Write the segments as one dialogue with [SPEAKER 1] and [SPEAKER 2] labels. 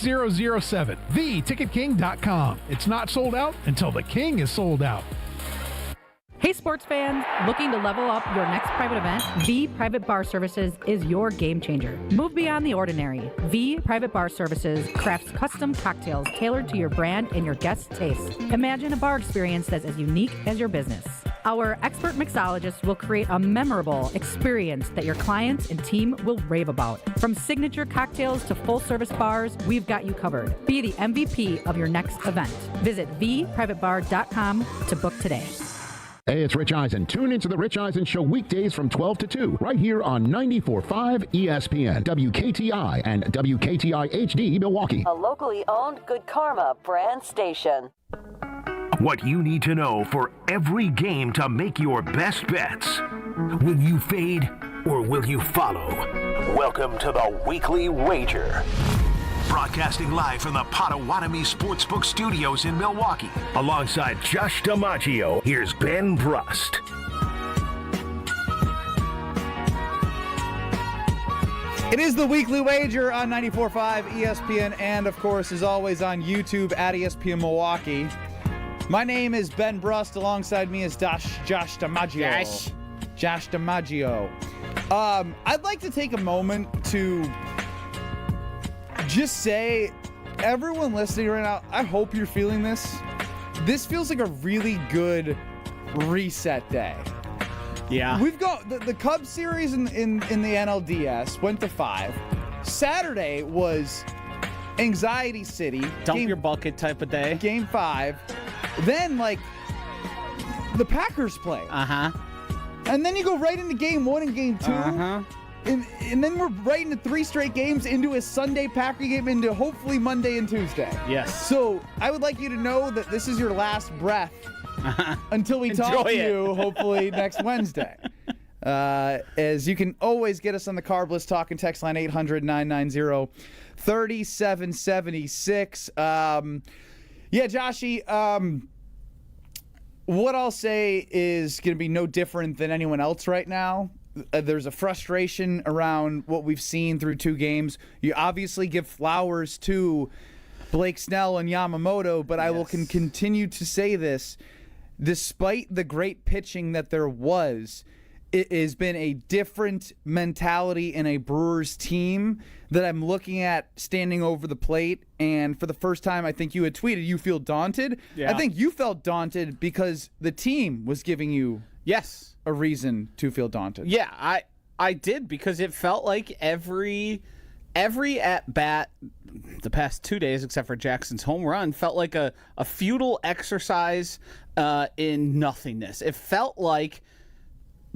[SPEAKER 1] 6007. TheTicketKing.com. It's not sold out until the king is sold out.
[SPEAKER 2] Hey sports fans, looking to level up your next private event? V Private Bar Services is your game changer. Move beyond the ordinary. V Private Bar Services crafts custom cocktails tailored to your brand and your guests' taste. Imagine a bar experience that's as unique as your business. Our expert mixologists will create a memorable experience that your clients and team will rave about. From signature cocktails to full-service bars, we've got you covered. Be the MVP of your next event. Visit vprivatebar.com to book today.
[SPEAKER 3] Hey, it's Rich Eisen. Tune into The Rich Eisen Show weekdays from 12 to 2, right here on 94.5 ESPN, WKTI, and WKTI HD Milwaukee.
[SPEAKER 4] A locally owned Good Karma brand station.
[SPEAKER 5] What you need to know for every game to make your best bets. Will you fade or will you follow? Welcome to the Weekly Wager. Broadcasting live from the Potawatomi Sportsbook studios in Milwaukee. Alongside Josh DiMaggio, here's Ben Brust.
[SPEAKER 6] It is the Weekly Wager on 94.5 ESPN and, of course, as always, on YouTube at ESPN Milwaukee. My name is Ben Brust. Alongside me is Josh DiMaggio. Josh DiMaggio. I'd like to take a moment to just say, everyone listening right now, I hope you're feeling this. This feels like a really good reset day.
[SPEAKER 7] Yeah.
[SPEAKER 6] We've got the Cubs series in the NLDS went to 5. Saturday was Anxiety City.
[SPEAKER 7] Dump your bucket type of day.
[SPEAKER 6] Game 5. Then, the Packers play.
[SPEAKER 7] Uh-huh.
[SPEAKER 6] And then you go right into Game 1 and Game 2.
[SPEAKER 7] Uh-huh.
[SPEAKER 6] And then we're right into 3 straight games, into a Sunday Packer game, into hopefully Monday and Tuesday.
[SPEAKER 7] Yes.
[SPEAKER 6] So I would like you to know that this is your last breath until we talk to you, hopefully, next Wednesday. As you can always get us on the Carbless Talk and text line 800-990-3776. Yeah, Joshy, what I'll say is going to be no different than anyone else right now. There's a frustration around what we've seen through 2 games. You obviously give flowers to Blake Snell and Yamamoto, but yes. I will continue to say this. Despite the great pitching that there was, it has been a different mentality in a Brewers team that I'm looking at standing over the plate. And for the first time, I think you had tweeted, you feel daunted. Yeah. I think you felt daunted because the team was giving you a reason to feel daunted.
[SPEAKER 7] Yeah, I did, because it felt like every at-bat the past 2 days, except for Jackson's home run, felt like a futile exercise in nothingness. It felt like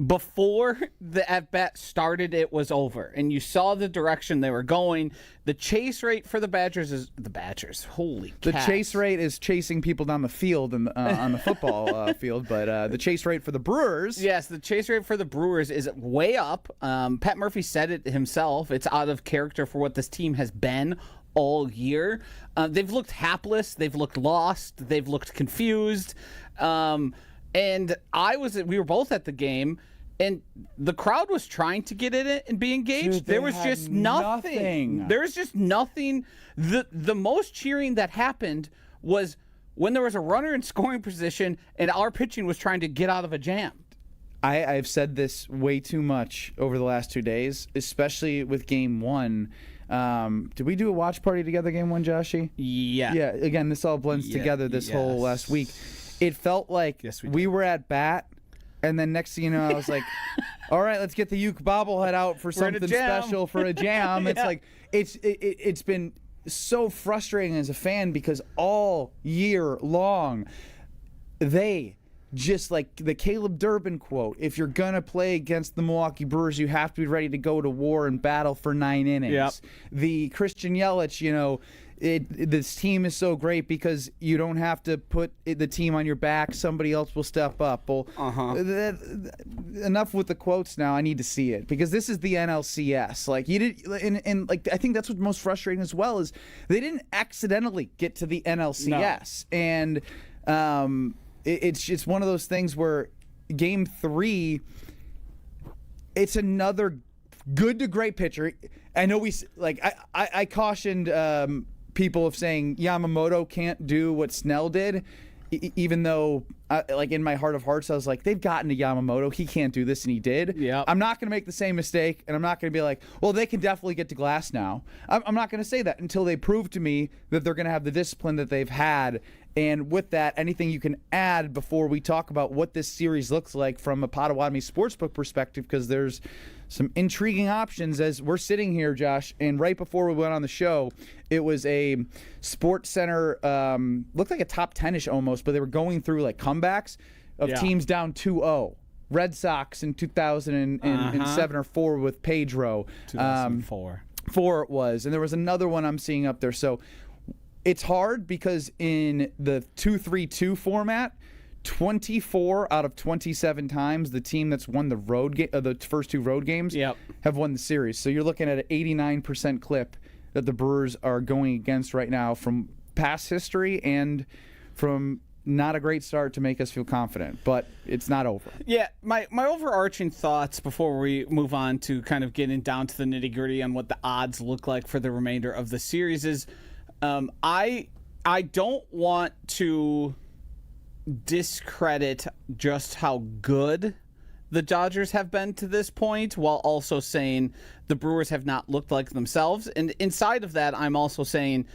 [SPEAKER 7] before the at-bat started, it was over, and you saw the direction they were going. The chase rate for the Badgers is holy cats.
[SPEAKER 6] The chase rate is chasing people down the field and on the football field, but the chase rate for the Brewers,
[SPEAKER 7] yes, the chase rate for the Brewers is way up. Pat Murphy said it himself. It's out of character for what this team has been all year. They've looked hapless. They've looked lost. They've looked confused. And we were both at the game, and the crowd was trying to get in it and be engaged.
[SPEAKER 6] Dude,
[SPEAKER 7] there was just nothing. There was just nothing. The most cheering that happened was when there was a runner in scoring position and our pitching was trying to get out of a jam.
[SPEAKER 6] I've said this way too much over the last 2 days, especially with Game 1. Did we do a watch party together, Game 1, Joshy?
[SPEAKER 7] Yeah.
[SPEAKER 6] Yeah, again, this all blends together this whole last week. It felt like we were at bat, and then next thing you know, I was like, all right, let's get the Uke bobblehead out for something special for a jam. It's like it's been so frustrating as a fan, because all year long, they just like the Caleb Durbin quote, if you're going to play against the Milwaukee Brewers, you have to be ready to go to war and battle for 9 innings.
[SPEAKER 7] Yep.
[SPEAKER 6] The Christian Yelich, this team is so great because you don't have to put the team on your back. Somebody else will step up. Well, enough with the quotes now. I need to see it, because this is the NLCS. Like you did, and like I think that's what's most frustrating as well, is they didn't accidentally get to the NLCS, and it's one of those things where Game 3, it's another good to great pitcher. I know I cautioned people of saying Yamamoto can't do what Snell did, even though, like in my heart of hearts, I was like, they've gotten to Yamamoto. He can't do this, and he did.
[SPEAKER 7] Yep.
[SPEAKER 6] I'm not going to make the same mistake, and I'm not going to be like, well, they can definitely get to Glass now. I'm not going to say that until they prove to me that they're going to have the discipline that they've had. And with that, anything you can add before we talk about what this series looks like from a Potawatomi Sportsbook perspective, because there's some intriguing options as we're sitting here, Josh, and right before we went on the show, it was a Sports Center, looked like a top 10-ish almost, but they were going through like comebacks of teams down 2-0. Red Sox in 2007 or 4 with Pedro.
[SPEAKER 7] 2004.
[SPEAKER 6] 4 it was. And there was another one I'm seeing up there. So it's hard because in the 2-3-2 format, 24 out of 27 times the team that's won the the first 2 road games have won the series. So you're looking at an 89% clip that the Brewers are going against right now from past history and from not a great start to make us feel confident, but it's not over.
[SPEAKER 7] Yeah, my overarching thoughts before we move on to kind of getting down to the nitty-gritty on what the odds look like for the remainder of the series is I don't want to discredit just how good the Dodgers have been to this point while also saying the Brewers have not looked like themselves. And inside of that, I'm also saying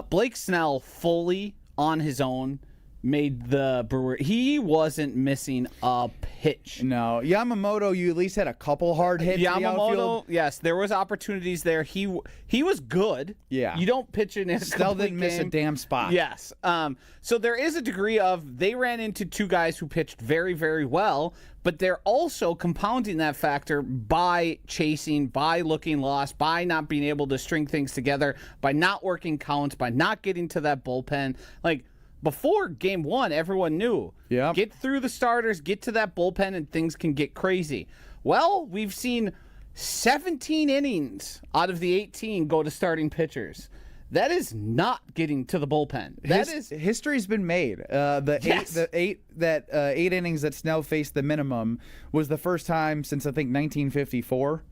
[SPEAKER 7] Blake Snell fully on his own made the Brewer. He wasn't missing a pitch.
[SPEAKER 6] No. Yamamoto, you at least had a couple hard hits in the outfield.
[SPEAKER 7] Yes, there was opportunities there. He was good.
[SPEAKER 6] Yeah.
[SPEAKER 7] You don't pitch in his
[SPEAKER 6] Snell didn't miss a damn spot.
[SPEAKER 7] Yes. So there is a degree of they ran into 2 guys who pitched very, very well, but they're also compounding that factor by chasing, by looking lost, by not being able to string things together, by not working counts, by not getting to that bullpen. Like, before Game 1, everyone knew.
[SPEAKER 6] Yeah.
[SPEAKER 7] Get through the starters, get to that bullpen, and things can get crazy. Well, we've seen 17 innings out of the 18 go to starting pitchers. That is not getting to the bullpen.
[SPEAKER 6] History's been made. The 8 innings that Snell faced the minimum was the first time since I think 1954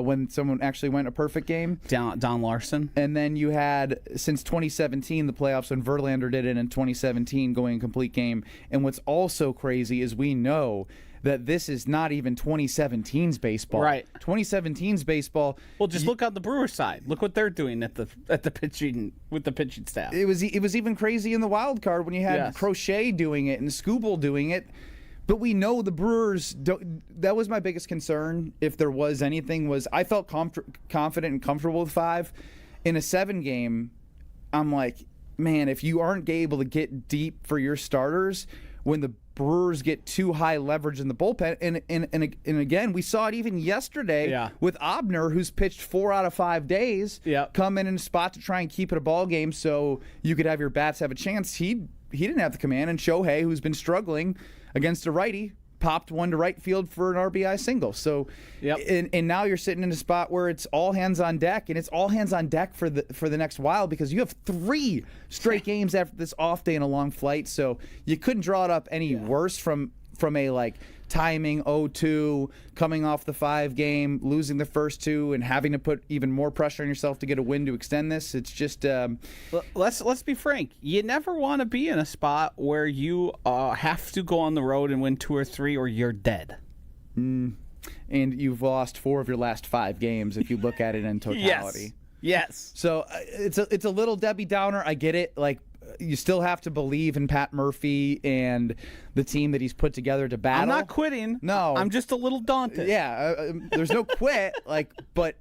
[SPEAKER 6] when someone actually went a perfect game.
[SPEAKER 7] Don Larson.
[SPEAKER 6] And then you had since 2017 the playoffs when Verlander did it in 2017 going a complete game. And what's also crazy is we know that this is not even 2017's baseball.
[SPEAKER 7] Right.
[SPEAKER 6] 2017's baseball.
[SPEAKER 7] Well, just look on the Brewers side. Look what they're doing at the pitching with the pitching staff.
[SPEAKER 6] It was even crazy in the wild card when you had Crochet doing it and Skubal doing it. But we know the Brewers don't. That was my biggest concern, if there was anything, was I felt confident and comfortable with 5. In a 7 game, I'm like, man, if you aren't able to get deep for your starters when the Brewers get too high leverage in the bullpen, and again, we saw it even yesterday with Obner, who's pitched 4 out of 5 days, come in a spot to try and keep it a ball game so you could have your bats have a chance. He didn't have the command, and Shohei, who's been struggling against a righty, popped one to right field for an RBI single. So, and now you're sitting in a spot where it's all hands on deck, and it's all hands on deck for the next while because you have 3 straight games after this off day and a long flight. So you couldn't draw it up any worse from a like timing 0-2, coming off the 5 game, losing the first 2, and having to put even more pressure on yourself to get a win to extend this. It's just
[SPEAKER 7] let's be frank. You never want to be in a spot where you have to go on the road and win 2 or 3, or you're dead.
[SPEAKER 6] And you've lost 4 of your last 5 games if you look at it in totality.
[SPEAKER 7] Yes.
[SPEAKER 6] So it's a little Debbie Downer. I get it. Like, you still have to believe in Pat Murphy and the team that he's put together to battle.
[SPEAKER 7] I'm not quitting.
[SPEAKER 6] No.
[SPEAKER 7] I'm just a little daunted.
[SPEAKER 6] Yeah, there's no quit, but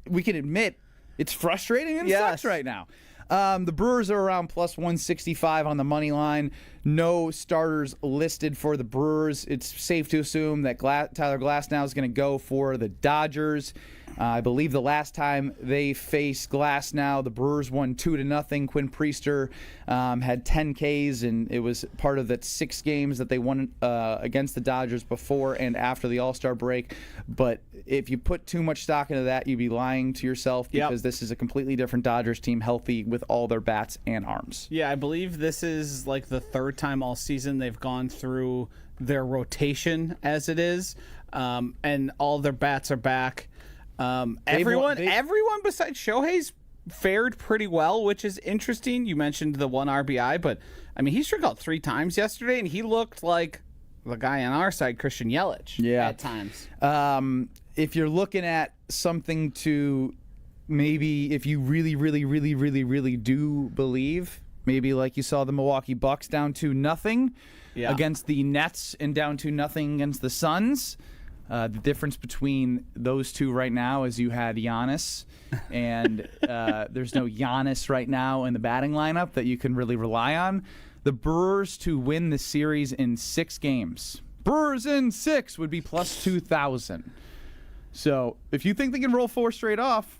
[SPEAKER 6] we can admit it's frustrating and it sucks right now. The Brewers are around plus 165 on the money line. No starters listed for the Brewers. It's safe to assume that Tyler Glasnow is going to go for the Dodgers. I believe the last time they faced Glasnow, the Brewers won 2-0. Quinn Priester had 10 Ks, and it was part of that 6 games that they won against the Dodgers before and after the All-Star break. But if you put too much stock into that, you'd be lying to yourself because this is a completely different Dodgers team, healthy with all their bats and arms.
[SPEAKER 7] Yeah, I believe this is like the 3rd time all season they've gone through their rotation as it is, and all their bats are back. Everyone besides Shohei's fared pretty well, which is interesting. You mentioned the 1 RBI, but I mean, he struck out 3 times yesterday, and he looked like the guy on our side, Christian Yelich, at times.
[SPEAKER 6] If you're looking at something to maybe, if you really, really, really, really, really do believe, maybe like you saw the Milwaukee Bucks down 2-0 against the Nets and down 2-0 against the Suns. The difference between those two right now is you had Giannis, and there's no Giannis right now in the batting lineup that you can really rely on. The Brewers to win the series in 6 games. Brewers in 6 would be plus 2,000. So if you think they can roll 4 straight off,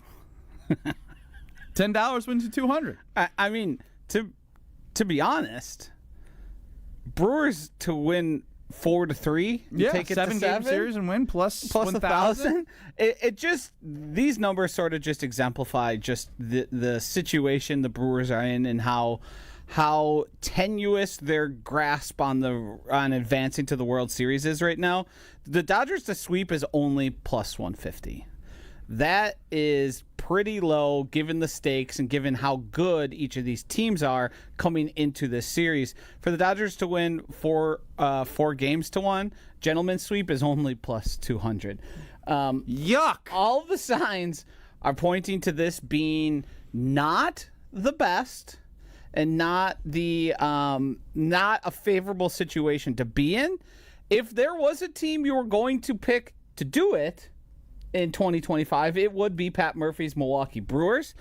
[SPEAKER 6] $10 wins you 200.
[SPEAKER 7] I mean, to be honest, Brewers to win 4-3, take it
[SPEAKER 6] 7
[SPEAKER 7] to 7
[SPEAKER 6] game series and win plus
[SPEAKER 7] 1,000. It just, these numbers sort of just exemplify just the situation the Brewers are in and how tenuous their grasp on advancing to the World Series is right now. The Dodgers to sweep is only plus 150. That is pretty low given the stakes and given how good each of these teams are coming into this series. For the Dodgers to win 4 games to 1, gentleman's sweep is only plus 200.
[SPEAKER 6] Yuck!
[SPEAKER 7] All the signs are pointing to this being not the best and not a favorable situation to be in. If there was a team you were going to pick to do it in 2025, it would be Pat Murphy's Milwaukee Brewers.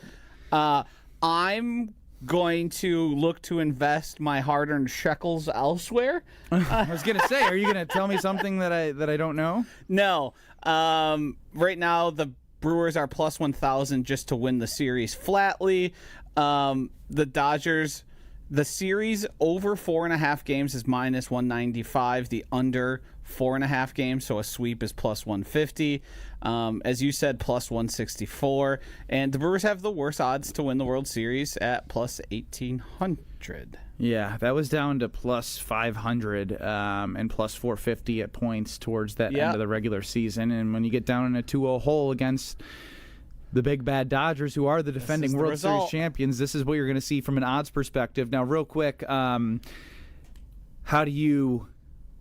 [SPEAKER 7] I'm going to look to invest my hard-earned shekels elsewhere.
[SPEAKER 6] I was going to say, are you going to tell me something that I don't know?
[SPEAKER 7] No. Right now, the Brewers are plus 1,000 just to win the series flatly. The Dodgers, the series over 4.5 games is minus 195. The under 4.5 games, so a sweep is plus 150. As you said, plus 164. And the Brewers have the worst odds to win the World Series at plus 1,800.
[SPEAKER 6] Yeah, that was down to plus 500 and plus 450 at points towards that end of the regular season. And when you get down in a 2-0 hole against the big bad Dodgers, who are the defending World Series champions, this is what you're going to see from an odds perspective. Now, real quick, how do you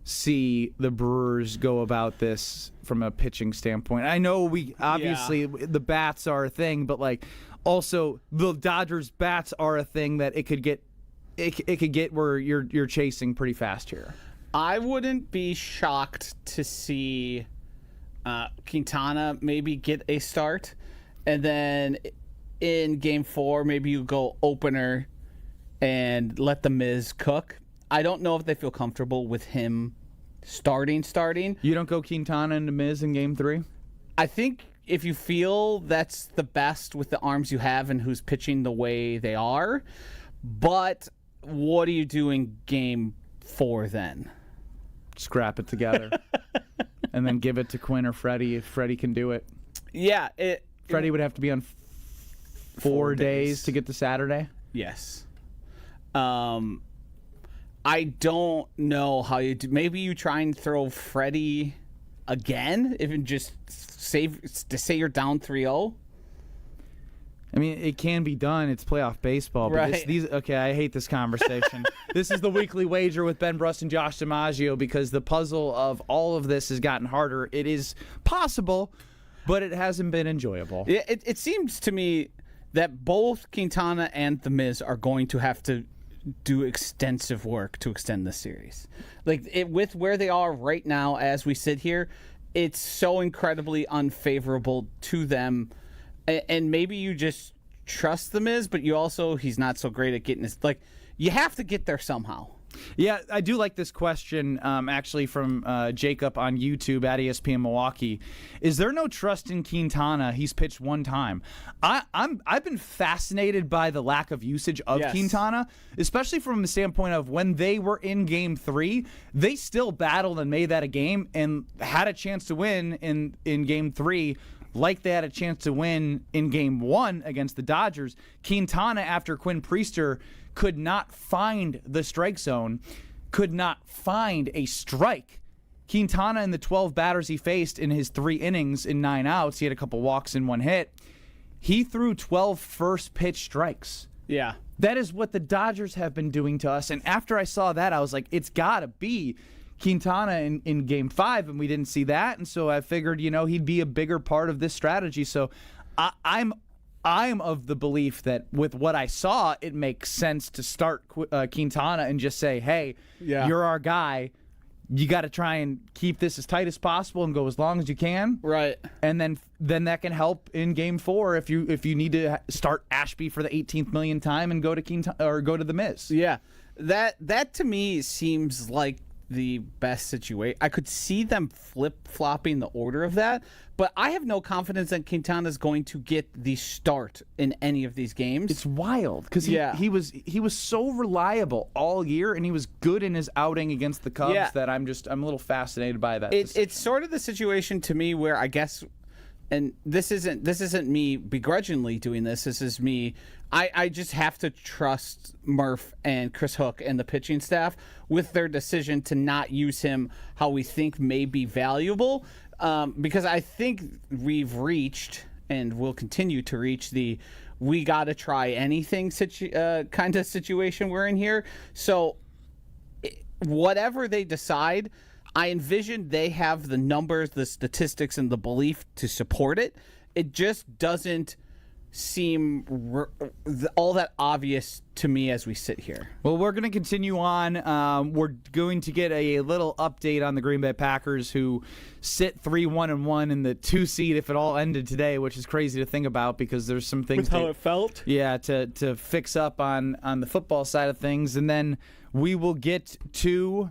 [SPEAKER 6] see the Brewers go about this from a pitching standpoint? I know the bats are a thing, but like also the Dodgers bats are a thing that it could get where you're chasing pretty fast here.
[SPEAKER 7] I wouldn't be shocked to see Quintana maybe get a start, and then in Game 4 maybe you go opener and let the Miz cook. I don't know if they feel comfortable with him starting.
[SPEAKER 6] You don't go Quintana into Miz in Game 3?
[SPEAKER 7] I think if you feel that's the best with the arms you have and who's pitching the way they are. But what do you do in Game 4 then?
[SPEAKER 6] Scrap it together. And then give it to Quinn or Freddie if Freddie can do it.
[SPEAKER 7] Yeah.
[SPEAKER 6] Freddie would have to be on 4 days to get to Saturday?
[SPEAKER 7] Yes. I don't know how you do. Maybe you try and throw Freddie again, even just say you're down 3-0.
[SPEAKER 6] I mean, it can be done. It's playoff baseball. But
[SPEAKER 7] right.
[SPEAKER 6] Okay, I hate this conversation. This is the Weekly Wager with Ben Brust and Josh DiMaggio because the puzzle of all of this has gotten harder. It is possible, but it hasn't been enjoyable.
[SPEAKER 7] It seems to me that both Quintana and The Miz are going to have to do extensive work to extend the series. With where they are right now as we sit here, it's so incredibly unfavorable to them. And maybe you just trust The Miz, but he's not so great at getting his, you have to get there somehow.
[SPEAKER 6] Yeah, I do like this question, actually, from Jacob on YouTube at ESPN Milwaukee. Is there no trust in Quintana? He's pitched one time. I've been fascinated by the lack of usage of Quintana, especially from the standpoint of when they were in Game 3, they still battled and made that a game and had a chance to win in Game 3. Like they had a chance to win in Game 1 against the Dodgers. Quintana, after Quinn Priester could not find the strike zone, could not find a strike. Quintana, in the 12 batters he faced in his 3 innings in 9 outs, he had a couple walks and 1 hit. he threw 12 first pitch strikes.
[SPEAKER 7] Yeah.
[SPEAKER 6] That is what the Dodgers have been doing to us. And after I saw that, I was like, it's got to be Quintana in Game 5, and we didn't see that. And so I figured, he'd be a bigger part of this strategy. So I'm of the belief that with what I saw, it makes sense to start Quintana and just say, hey, you're our guy. You got to try and keep this as tight as possible and go as long as you can.
[SPEAKER 7] Right.
[SPEAKER 6] And then that can help in Game 4 if you need to start Ashby for the 18th millionth time and go to Quintana or go to the Miz.
[SPEAKER 7] Yeah. That to me seems like the best situation. I could see them flip-flopping the order of that, but I have no confidence that Quintana is going to get the start in any of these games.
[SPEAKER 6] It's wild because he was so reliable all year, and he was good in his outing against the Cubs that I'm a little fascinated by that.
[SPEAKER 7] It's sort of the situation to me where I guess, and this isn't me begrudgingly doing this. This is me. I just have to trust Murph and Chris Hook and the pitching staff with their decision to not use him how we think may be valuable, because I think we've reached and will continue to reach the we got to try anything kind of situation we're in here. So whatever they decide, I envision they have the numbers, the statistics, and the belief to support it. It just doesn't seem all that obvious to me as we sit here.
[SPEAKER 6] Well, we're going to continue on. We're going to get a little update on the Green Bay Packers, who sit 3-1-1 in the 2 seed if it all ended today, which is crazy to think about because there's some things.
[SPEAKER 7] With how it felt?
[SPEAKER 6] Yeah, to fix up on the football side of things. And then we will get to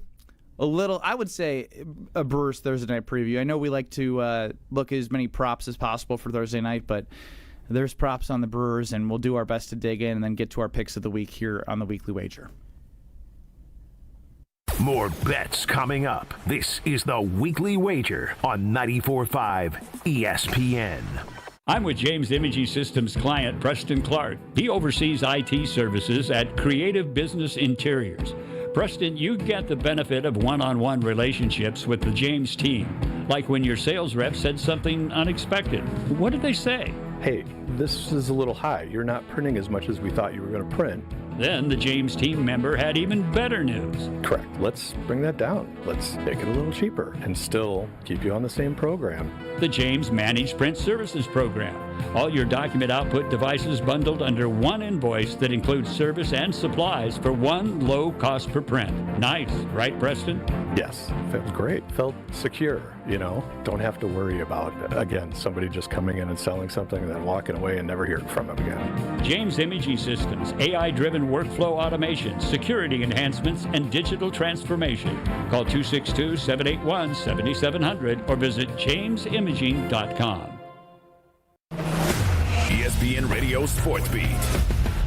[SPEAKER 6] a little, I would say, a Brewers Thursday night preview. I know we like to look at as many props as possible for Thursday night, but there's props on the Brewers, and we'll do our best to dig in and then get to our picks of the week here on the Weekly Wager.
[SPEAKER 5] More bets coming up. This is the Weekly Wager on 94.5 ESPN.
[SPEAKER 8] I'm with James Imaging Systems client Preston Clark. He oversees IT services at Creative Business Interiors. Preston, you get the benefit of one-on-one relationships with the James team, like when your sales rep said something unexpected. What did they say?
[SPEAKER 9] Hey, this is a little high. You're not printing as much as we thought you were going to print.
[SPEAKER 8] Then the James team member had even better news.
[SPEAKER 9] Correct. Let's bring that down. Let's make it a little cheaper and still keep you on the same program.
[SPEAKER 8] The James Managed Print Services Program. All your document output devices bundled under one invoice that includes service and supplies for one low cost per print. Nice, right, Preston?
[SPEAKER 9] Yes, felt great. Felt secure, Don't have to worry about, again, somebody just coming in and selling something and then walking away and never hearing from them again.
[SPEAKER 8] James Imaging Systems, AI-driven workflow automation, security enhancements, and digital transformation. Call 262-781-7700 or visit jamesimaging.com.
[SPEAKER 10] ESPN Radio Sports Beat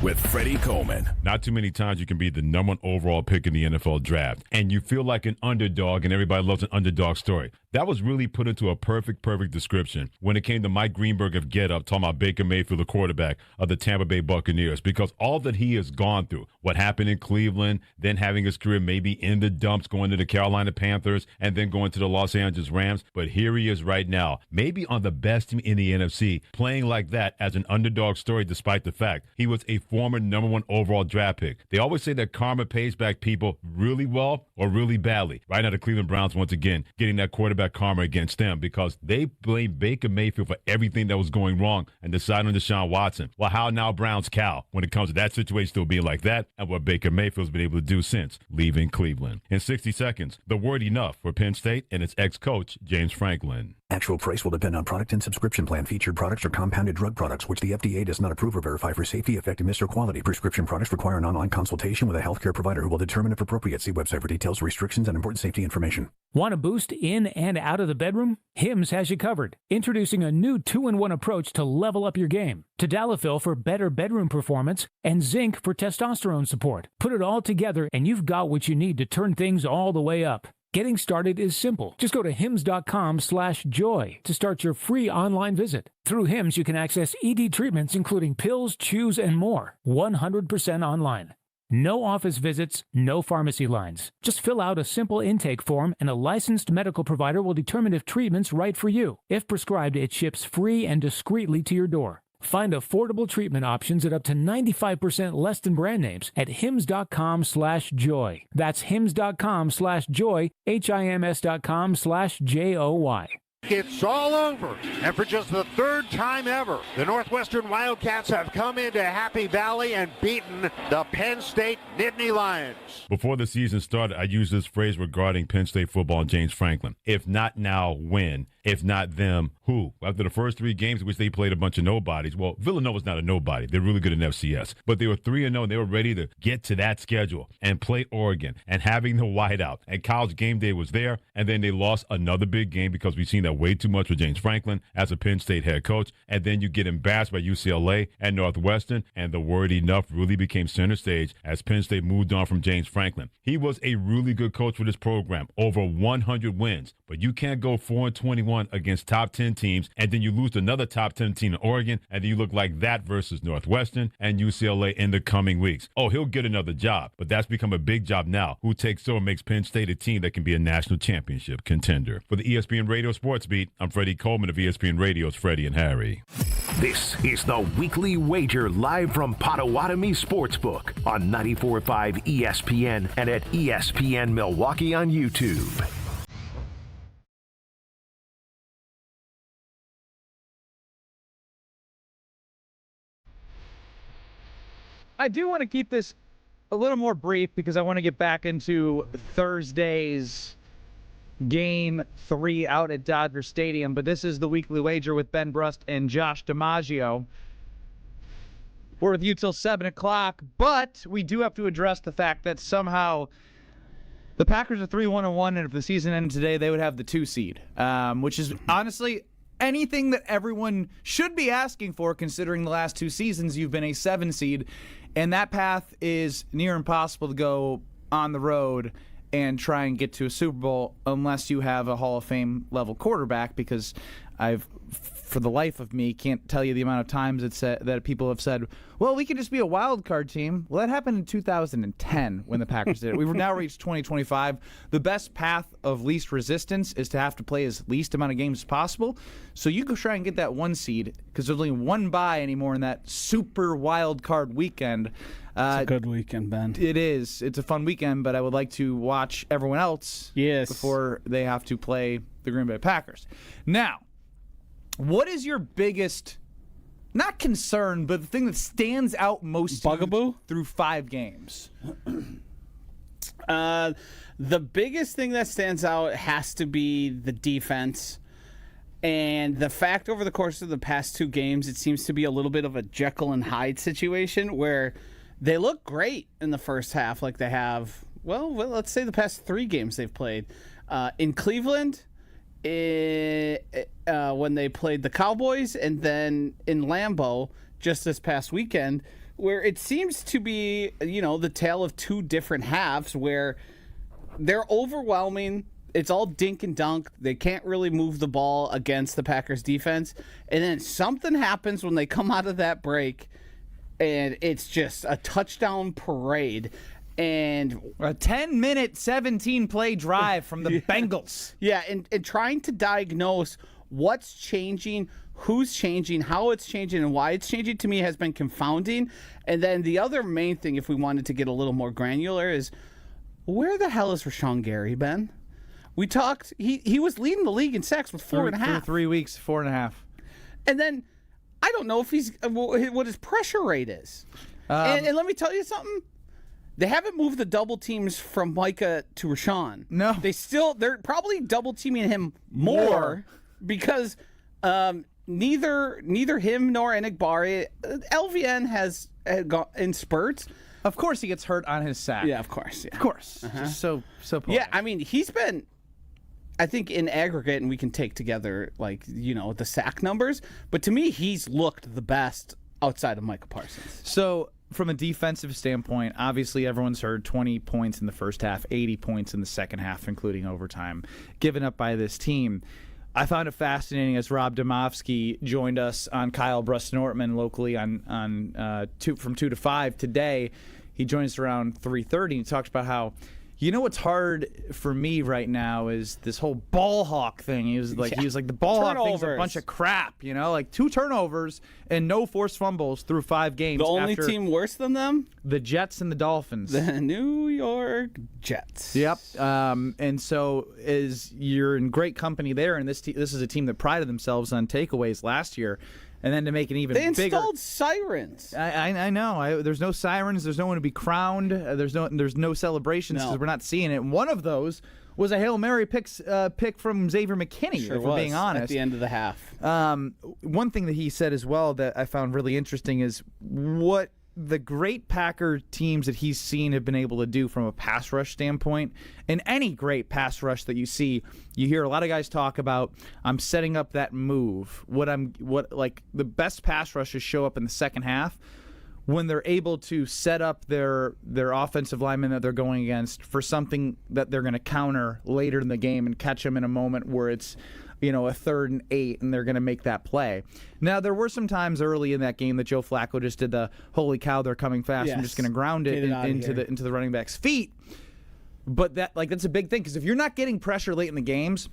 [SPEAKER 10] with Freddie Coleman.
[SPEAKER 11] Not too many times you can be the number one overall pick in the NFL draft, and you feel like an underdog, and everybody loves an underdog story. That was really put into a perfect description when it came to Mike Greenberg of Get Up, talking about Baker Mayfield, the quarterback of the Tampa Bay Buccaneers, because all that he has gone through, what happened in Cleveland, then having his career maybe in the dumps, going to the Carolina Panthers, and then going to the Los Angeles Rams. But here he is right now, maybe on the best team in the NFC, playing like that as an underdog story, despite the fact he was a former number one overall draft pick. They always say that karma pays back people really well or really badly. Right now, the Cleveland Browns, once again, getting that quarterback karma against them because they blamed Baker Mayfield for everything that was going wrong and decided on Deshaun Watson. Well, how now Browns cow when it comes to that situation still being like that and what Baker Mayfield's been able to do since leaving Cleveland. In 60 seconds, the word enough for Penn State and its ex-coach, James Franklin.
[SPEAKER 12] Actual price will depend on product and subscription plan. Featured products are compounded drug products, which the FDA does not approve or verify for safety, effectiveness, or quality. Prescription products require an online consultation with a healthcare provider who will determine if appropriate. See website for details, restrictions, and important safety information.
[SPEAKER 13] Want to boost in and out of the bedroom? Hims has you covered. Introducing a new 2-in-1 approach to level up your game. Tadalafil for better bedroom performance and zinc for testosterone support. Put it all together and you've got what you need to turn things all the way up. Getting started is simple. Just go to hims.com/joy to start your free online visit. Through Hims, you can access ED treatments including pills, chews, and more. 100% online. No office visits, no pharmacy lines. Just fill out a simple intake form and a licensed medical provider will determine if treatment's right for you. If prescribed, it ships free and discreetly to your door. Find affordable treatment options at up to 95% less than brand names at hims.com/joy. That's hims.com/joy, hims.com/joy.
[SPEAKER 14] It's all over, and for just the third time ever, the Northwestern Wildcats have come into Happy Valley and beaten the Penn State Nittany Lions.
[SPEAKER 11] Before the season started, I used this phrase regarding Penn State football and James Franklin. If not now, when? If not them, who? After the first 3 games in which they played a bunch of nobodies, well, Villanova's not a nobody. They're really good in FCS. But they were 3-0, and they were ready to get to that schedule and play Oregon and having the whiteout. And College game day was there, and then they lost another big game because we've seen that way too much with James Franklin as a Penn State head coach. And then you get embarrassed by UCLA and Northwestern, and the word enough really became center stage as Penn State moved on from James Franklin. He was a really good coach for this program, over 100 wins. But you can't go 4-21 against top 10 teams, and then you lose to another top 10 team in Oregon, and then you look like that versus Northwestern and UCLA in the coming weeks. Oh, he'll get another job, but that's become a big job now. Who takes over and makes Penn State a team that can be a national championship contender? For the ESPN Radio Sports Beat, I'm Freddie Coleman of ESPN Radio's Freddie and Harry.
[SPEAKER 5] This is the Weekly Wager live from Potawatomi Sportsbook on 94.5 ESPN and at ESPN Milwaukee on YouTube.
[SPEAKER 6] I do want to keep this a little more brief because I want to get back into Thursday's Game 3 out at Dodger Stadium. But this is the Weekly Wager with Ben Brust and Josh DiMaggio. We're with you till 7 o'clock, but we do have to address the fact that somehow the Packers are 3-1-1, and if the season ended today, they would have the 2 seed, which is honestly anything that everyone should be asking for, considering the last 2 seasons you've been a 7 seed, and that path is near impossible to go on the road and try and get to a Super Bowl unless you have a Hall of Fame level quarterback, because I've, for the life of me, can't tell you the amount of times that people have said, well, we could just be a wild card team. Well, that happened in 2010 when the Packers did it. We've now reached 2025. The best path of least resistance is to have to play as least amount of games as possible. So you go try and get that 1 seed, because there's only 1 bye anymore in that super wild card weekend.
[SPEAKER 7] It's a good weekend, Ben.
[SPEAKER 6] It is. It's a fun weekend, but I would like to watch everyone else before they have to play the Green Bay Packers. Now, what is your biggest, not concern, but the thing that stands out most
[SPEAKER 7] bugaboo
[SPEAKER 6] through 5 games?
[SPEAKER 7] The biggest thing that stands out has to be the defense. And the fact over the course of the past 2 games, it seems to be a little bit of a Jekyll and Hyde situation where they look great in the first half like they have, well, let's say the past 3 games they've played. In Cleveland, when they played the Cowboys, and then in Lambeau just this past weekend, where it seems to be, the tale of 2 different halves where they're overwhelming. It's all dink and dunk. They can't really move the ball against the Packers defense. And then something happens when they come out of that break, and it's just a touchdown parade. And
[SPEAKER 6] a 10-minute, 17-play drive from the Bengals.
[SPEAKER 7] Yeah, and trying to diagnose what's changing, who's changing, how it's changing, and why it's changing, to me, has been confounding. And then the other main thing, if we wanted to get a little more granular, is where the hell is Rashawn Gary, Ben? We talked, he was leading the league in sacks with 4.5.
[SPEAKER 6] 3 weeks, 4.5.
[SPEAKER 7] And then I don't know if what his pressure rate is. And let me tell you something. They haven't moved the double teams from Micah to Rashawn.
[SPEAKER 6] No.
[SPEAKER 7] They're probably double teaming him more. Because neither him nor Enigbari, LVN has gone in spurts.
[SPEAKER 6] Of course he gets hurt on his sack.
[SPEAKER 7] Yeah, of course. Yeah.
[SPEAKER 6] Of course. Just so polite.
[SPEAKER 7] Yeah, I mean, he's been, I think, in aggregate, and we can take together, the sack numbers, but to me, he's looked the best outside of Micah Parsons.
[SPEAKER 6] So, from a defensive standpoint, obviously everyone's heard 20 points in the first half, 80 points in the second half, including overtime, given up by this team. I found it fascinating as Rob Domofsky joined us on Kyle Brust-Nortman locally from 2 to 5 today. He joined us around 3:30, and he talked about how You know what's hard for me right now is this whole ball hawk thing. He was like the ball hawk thing's a bunch of crap, like 2 turnovers and no forced fumbles through 5 games.
[SPEAKER 7] The only team worse than them?
[SPEAKER 6] The Jets and the Dolphins.
[SPEAKER 7] The New York Jets.
[SPEAKER 6] Yep. And so you're in great company there, and this is a team that prided themselves on takeaways last year. And then to make it even bigger.
[SPEAKER 7] They installed sirens.
[SPEAKER 6] I know. There's no sirens. There's no one to be crowned. There's no celebrations because we're not seeing it. And one of those was a Hail Mary pick from Xavier McKinney, if we're being honest.
[SPEAKER 7] At the end of the half.
[SPEAKER 6] One thing that he said as well that I found really interesting is what the great Packer teams that he's seen have been able to do from a pass rush standpoint. And any great pass rush that you see, you hear a lot of guys talk about, I'm setting up that move. The best pass rushes show up in the second half when they're able to set up their offensive linemen that they're going against for something that they're going to counter later in the game and catch them in a moment where it's a 3rd and 8, and they're going to make that play. Now, there were some times early in that game that Joe Flacco just did the holy cow, they're coming fast. I'm just going to ground it into the running back's feet. But that's a big thing because if you're not getting pressure late in the games,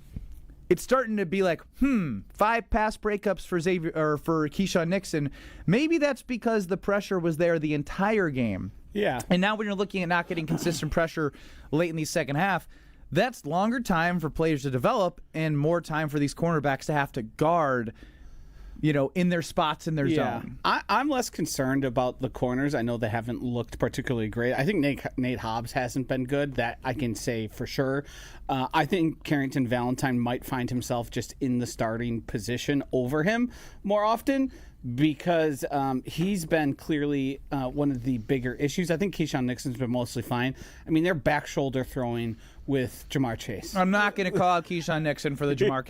[SPEAKER 6] it's starting to be like, 5 pass breakups for Xavier or for Keyshawn Nixon. Maybe that's because the pressure was there the entire game.
[SPEAKER 7] Yeah.
[SPEAKER 6] And now when you're looking at not getting consistent pressure late in the second half, that's longer time for players to develop and more time for these cornerbacks to have to guard, in their spots in their zone.
[SPEAKER 7] I'm less concerned about the corners. I know they haven't looked particularly great. I think Nate Hobbs hasn't been good. That I can say for sure. I think Carrington Valentine might find himself just in the starting position over him more often because he's been clearly one of the bigger issues. I think Keyshawn Nixon's been mostly fine. I mean, they're back shoulder throwing with Jamar Chase.
[SPEAKER 6] I'm not going to call out Keyshawn Nixon for the Jamar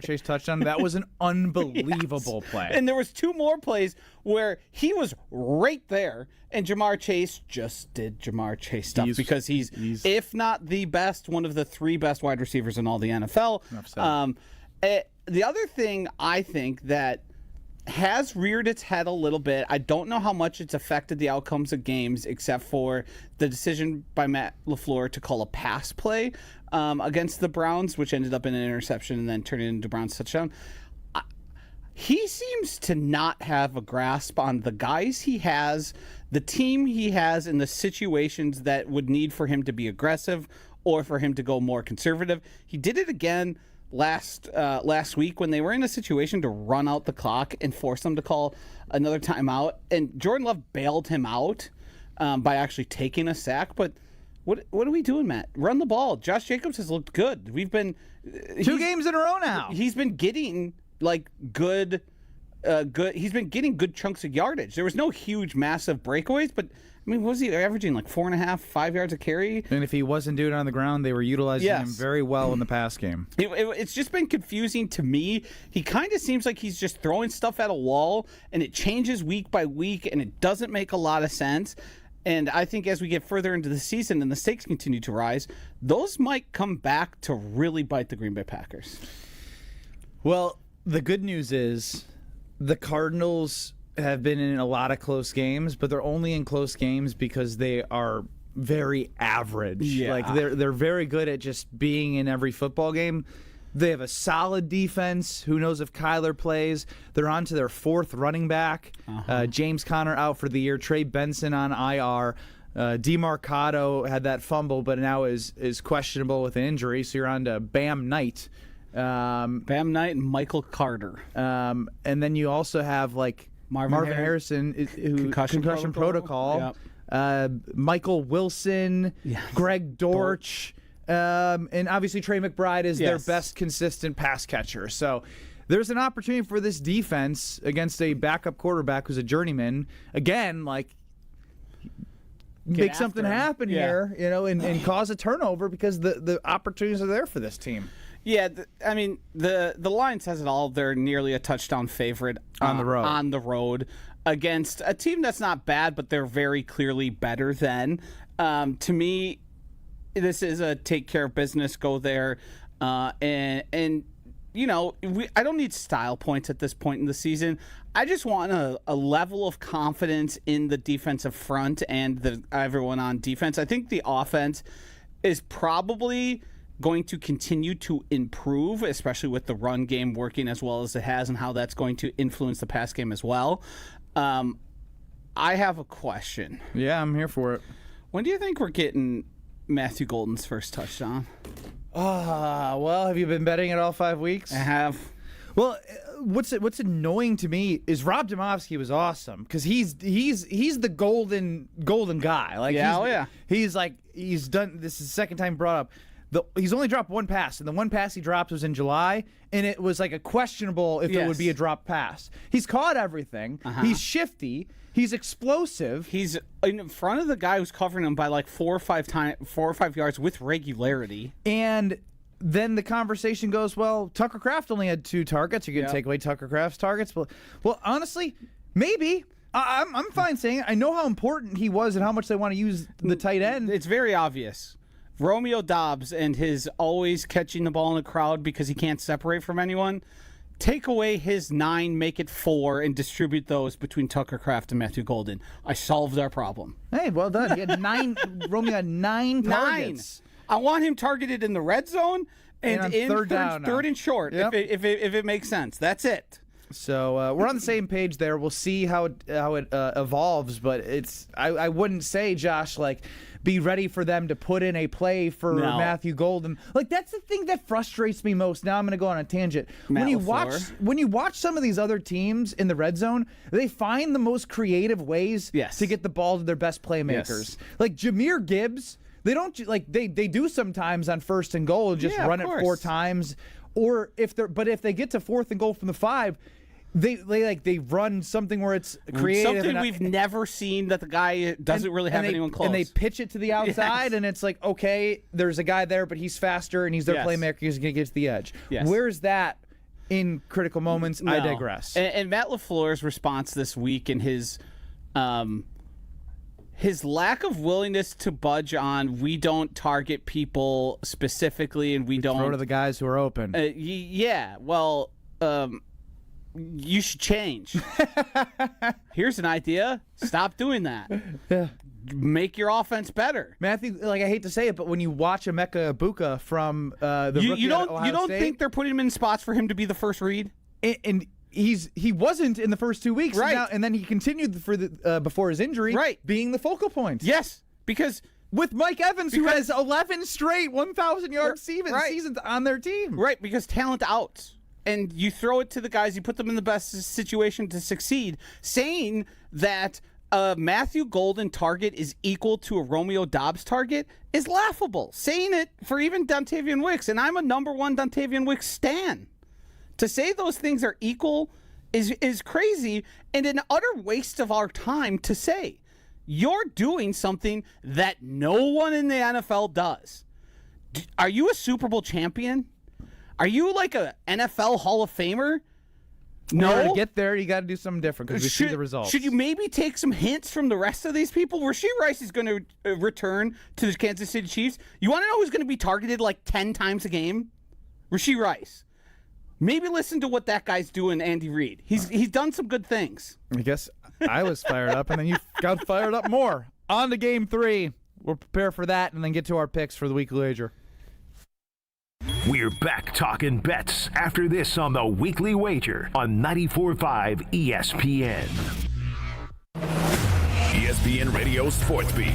[SPEAKER 6] Chase touchdown. That was an unbelievable play.
[SPEAKER 7] And there was 2 more plays where he was right there, and Jamar Chase just did Jamar Chase stuff because he's, if not the best, one of the 3 best wide receivers in all the NFL. The other thing I think that has reared its head a little bit. I don't know how much it's affected the outcomes of games except for the decision by Matt LaFleur to call a pass play against the Browns, which ended up in an interception and then turned it into Browns touchdown. He seems to not have a grasp on the guys he has, the team he has, and the situations that would need for him to be aggressive or for him to go more conservative. He did it again last week when they were in a situation to run out the clock and force them to call another timeout, and Jordan Love bailed him out by actually taking a sack. But what are we doing, Matt? Run the ball. Josh Jacobs has looked good. We've been
[SPEAKER 6] 2 games in a row now.
[SPEAKER 7] He's been getting good. He's been getting good chunks of yardage. There was no huge, massive breakaways, but I mean, what was he averaging, 4.5, 5 yards a carry?
[SPEAKER 6] And if he wasn't doing it on the ground, they were utilizing him very well in the pass game.
[SPEAKER 7] It's just been confusing to me. He kind of seems like he's just throwing stuff at a wall, and it changes week by week, and it doesn't make a lot of sense. And I think as we get further into the season and the stakes continue to rise, those might come back to really bite the Green Bay Packers.
[SPEAKER 6] Well, the good news is the Cardinals have been in a lot of close games, but they're only in close games because they are very average.
[SPEAKER 7] Yeah.
[SPEAKER 6] They're very good at just being in every football game. They have a solid defense. Who knows if Kyler plays? They're on to their 4th running back. James Conner out for the year. Trey Benson on IR. DeMarcado had that fumble, but now is questionable with an injury. So you're on to Bam Knight.
[SPEAKER 7] Bam Knight and Michael Carter.
[SPEAKER 6] And then you also have Marvin Harrison, who concussion protocol. Yep. Michael Wilson, Greg Dortch, and obviously Trey McBride is their best consistent pass catcher. So there's an opportunity for this defense against a backup quarterback who's a journeyman. Again, make something happen here, and cause a turnover because the opportunities are there for this team.
[SPEAKER 7] Yeah, the line says it all. They're nearly a touchdown favorite
[SPEAKER 6] on the road
[SPEAKER 7] against a team that's not bad, but they're very clearly better than. To me, this is a take care of business. Go there, and I don't need style points at this point in the season. I just want a level of confidence in the defensive front and everyone on defense. I think the offense is probably going to continue to improve, especially with the run game working as well as it has and how that's going to influence the pass game as well. I have a question.
[SPEAKER 6] Yeah, I'm here for it.
[SPEAKER 7] When do you think we're getting Matthew Golden's first touchdown?
[SPEAKER 6] Well, have you been betting it all 5 weeks?
[SPEAKER 7] I have.
[SPEAKER 6] Well, what's annoying to me is Rob Domofsky was awesome because he's the golden guy. Like he's done. This is the second time brought up. He's only dropped one pass, and the one pass he dropped was in July, and it was like a questionable if it would be a drop pass. He's caught everything. He's shifty. He's explosive.
[SPEAKER 7] He's in front of the guy who's covering him by like 4 or 5 yards with regularity.
[SPEAKER 6] And then the conversation goes, well, Tucker Kraft only had 2 targets. You're going to take away Tucker Kraft's targets? Well, honestly, maybe. I'm fine saying it. I know how important he was and how much they want to use the tight end.
[SPEAKER 7] It's very obvious. Romeo Doubs and his always catching the ball in the crowd because he can't separate from anyone. Take away his 9, make it 4, and distribute those between Tucker Kraft and Matthew Golden. I solved our problem.
[SPEAKER 6] Hey, well done. He had 9. Romeo had 9 targets.
[SPEAKER 7] 9. I want him targeted in the red zone and in third and short, if it makes sense. That's it.
[SPEAKER 6] So we're on the same page there. We'll see how it evolves, but I wouldn't say, Josh, like, be ready for them to put in a play for Matthew Golden. Like, that's the thing that frustrates me most. Now I'm going to go on a tangent. When you watch some of these other teams in the red zone, they find the most creative ways to get the ball to their best playmakers. Yes. Like Jahmyr Gibbs, they don't like they do sometimes on 1st and goal, just run it 4 times. Or if they get to 4th and goal from the 5, they run something where it's creative.
[SPEAKER 7] Something we've never seen that the guy doesn't really have anyone close.
[SPEAKER 6] And they pitch it to the outside, and it's like, okay, there's a guy there, but he's faster, and he's their playmaker. He's going to get to the edge. Yes. Where's that in critical moments? No. I digress.
[SPEAKER 7] And Matt LaFleur's response this week and his lack of willingness to budge on we don't target people specifically and we don't
[SPEAKER 6] throw to the guys who are open.
[SPEAKER 7] You should change. Here's an idea. Stop doing that.
[SPEAKER 6] Yeah.
[SPEAKER 7] Make your offense better.
[SPEAKER 6] Matthew, like, I hate to say it, but when you watch Emeka Egbuka from the rookie at Ohio
[SPEAKER 7] you don't
[SPEAKER 6] State,
[SPEAKER 7] think they're putting him in spots for him to be the first read?
[SPEAKER 6] And he wasn't in the first 2 weeks,
[SPEAKER 7] right?
[SPEAKER 6] And then he continued for the before his injury, being the focal point.
[SPEAKER 7] Yes, because
[SPEAKER 6] with Mike Evans, who has 11 straight 1,000-yard seasons on their team,
[SPEAKER 7] right? Because talent outs. And you throw it to the guys, you put them in the best situation to succeed. Saying that a Matthew Golden target is equal to a Romeo Doubs target is laughable. Saying it for even Dontavian Wicks, and I'm a number 1 Dontavian Wicks stan. To say those things are equal is crazy and an utter waste of our time to say. You're doing something that no one in the NFL does. Are you a Super Bowl champion? Are you like a NFL Hall of Famer? No.
[SPEAKER 6] To get there, you got to do something different because we see the results.
[SPEAKER 7] Should you maybe take some hints from the rest of these people? Rashee Rice is going to return to the Kansas City Chiefs. You want to know who's going to be targeted like 10 times a game? Rashee Rice. Maybe listen to what that guy's doing, Andy Reid. He's done some good things.
[SPEAKER 6] I guess I was fired up, and then you got fired up more. On to Game 3. We'll prepare for that and then get to our picks for the weekly wager.
[SPEAKER 5] We're back talking bets after this on the Weekly Wager on 94.5 ESPN.
[SPEAKER 10] ESPN Radio Sports Beat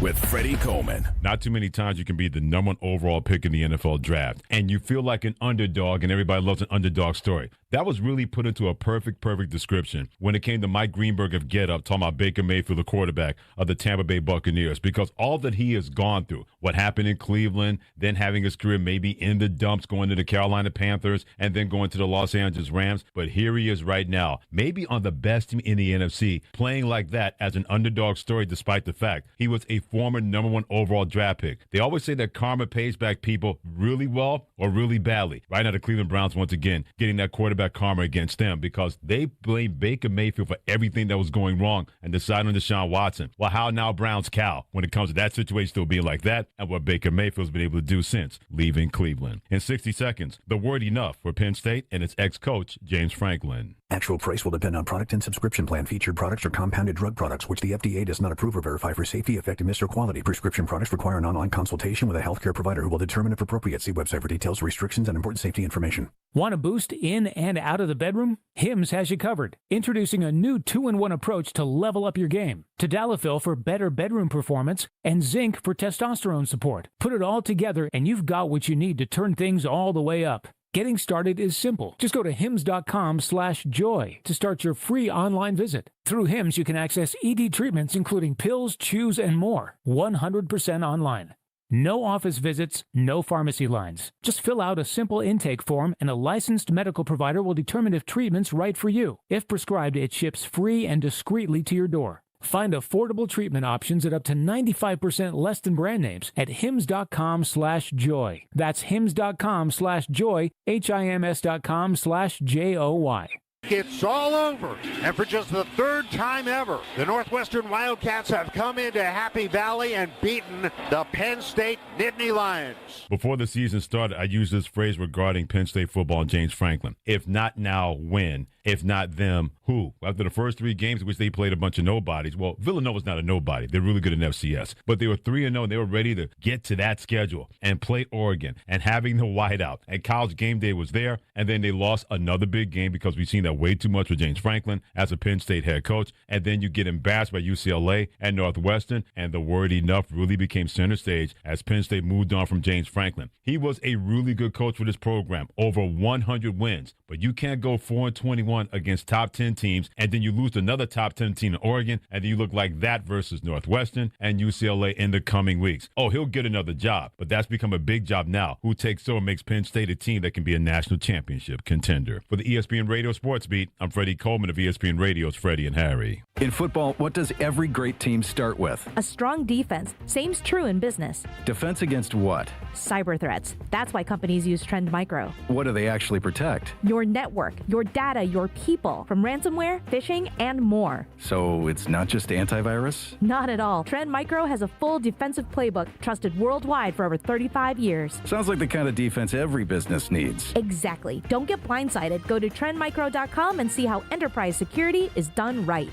[SPEAKER 10] with Freddie Coleman.
[SPEAKER 11] Not too many times you can be the number 1 overall pick in the NFL draft, and you feel like an underdog, and everybody loves an underdog story. That was really put into a perfect description when it came to Mike Greenberg of Get Up, talking about Baker Mayfield, the quarterback of the Tampa Bay Buccaneers, because all that he has gone through, what happened in Cleveland, then having his career maybe in the dumps, going to the Carolina Panthers, and then going to the Los Angeles Rams. But here he is right now, maybe on the best team in the NFC, playing like that as an underdog story, despite the fact he was a former number 1 overall draft pick. They always say that karma pays back people really well or really badly. Right now, the Cleveland Browns, once again, getting that quarterback karma against them because they blamed Baker Mayfield for everything that was going wrong and decided on Deshaun Watson. Well, how now Browns cow when it comes to that situation still being like that and what Baker Mayfield's been able to do since leaving Cleveland. In 60 seconds, the word enough for Penn State and its ex-coach, James Franklin.
[SPEAKER 12] Actual price will depend on product and subscription plan. Featured products are compounded drug products, which the FDA does not approve or verify for safety, effectiveness, or quality. Prescription products require an online consultation with a healthcare provider who will determine if appropriate. See website for details, restrictions, and important safety information.
[SPEAKER 13] Want a boost in and out of the bedroom? Hims has you covered. Introducing a new 2-in-1 approach to level up your game. Tadalafil for better bedroom performance and zinc for testosterone support. Put it all together and you've got what you need to turn things all the way up. Getting started is simple. Just go to hims.com/joy to start your free online visit. Through Hims, you can access ED treatments including pills, chews, and more. 100% online. No office visits, no pharmacy lines. Just fill out a simple intake form and a licensed medical provider will determine if treatment's right for you. If prescribed, it ships free and discreetly to your door. Find affordable treatment options at up to 95% less than brand names at hims.com/joy. That's hims.com/joy, hims.com/joy.
[SPEAKER 14] It's all over, and for just the third time ever, the Northwestern Wildcats have come into Happy Valley and beaten the Penn State Nittany Lions.
[SPEAKER 11] Before the season started, I used this phrase regarding Penn State football and James Franklin. If not now, when? If not them, who? After the first 3 games in which they played a bunch of nobodies, well, Villanova's not a nobody. They're really good in FCS. But they were 3-0, and they were ready to get to that schedule and play Oregon and having the whiteout. And College game day was there, and then they lost another big game because we've seen that way too much with James Franklin as a Penn State head coach. And then you get embarrassed by UCLA and Northwestern, and the word enough really became center stage as Penn State moved on from James Franklin. He was a really good coach for this program, over 100 wins. But you can't go 4-21 against top 10 teams, and then you lose to another top 10 team in Oregon, and then you look like that versus Northwestern and UCLA in the coming weeks. Oh, he'll get another job, but that's become a big job now. Who takes over and makes Penn State a team that can be a national championship contender? For the ESPN Radio Sports Beat, I'm Freddie Coleman of ESPN Radio's Freddie and Harry.
[SPEAKER 15] In football, what does every great team start with?
[SPEAKER 16] A strong defense. Same's true in business.
[SPEAKER 15] Defense against what?
[SPEAKER 16] Cyber threats. That's why companies use Trend Micro.
[SPEAKER 15] What do they actually protect?
[SPEAKER 16] Your network, your data, your people from ransomware, phishing, and more.
[SPEAKER 15] So it's not just antivirus?
[SPEAKER 16] Not at all. Trend Micro has a full defensive playbook trusted worldwide for over 35 years.
[SPEAKER 15] Sounds like the kind of defense every business needs.
[SPEAKER 16] Exactly. Don't get blindsided. Go to trendmicro.com and see how enterprise security is done right.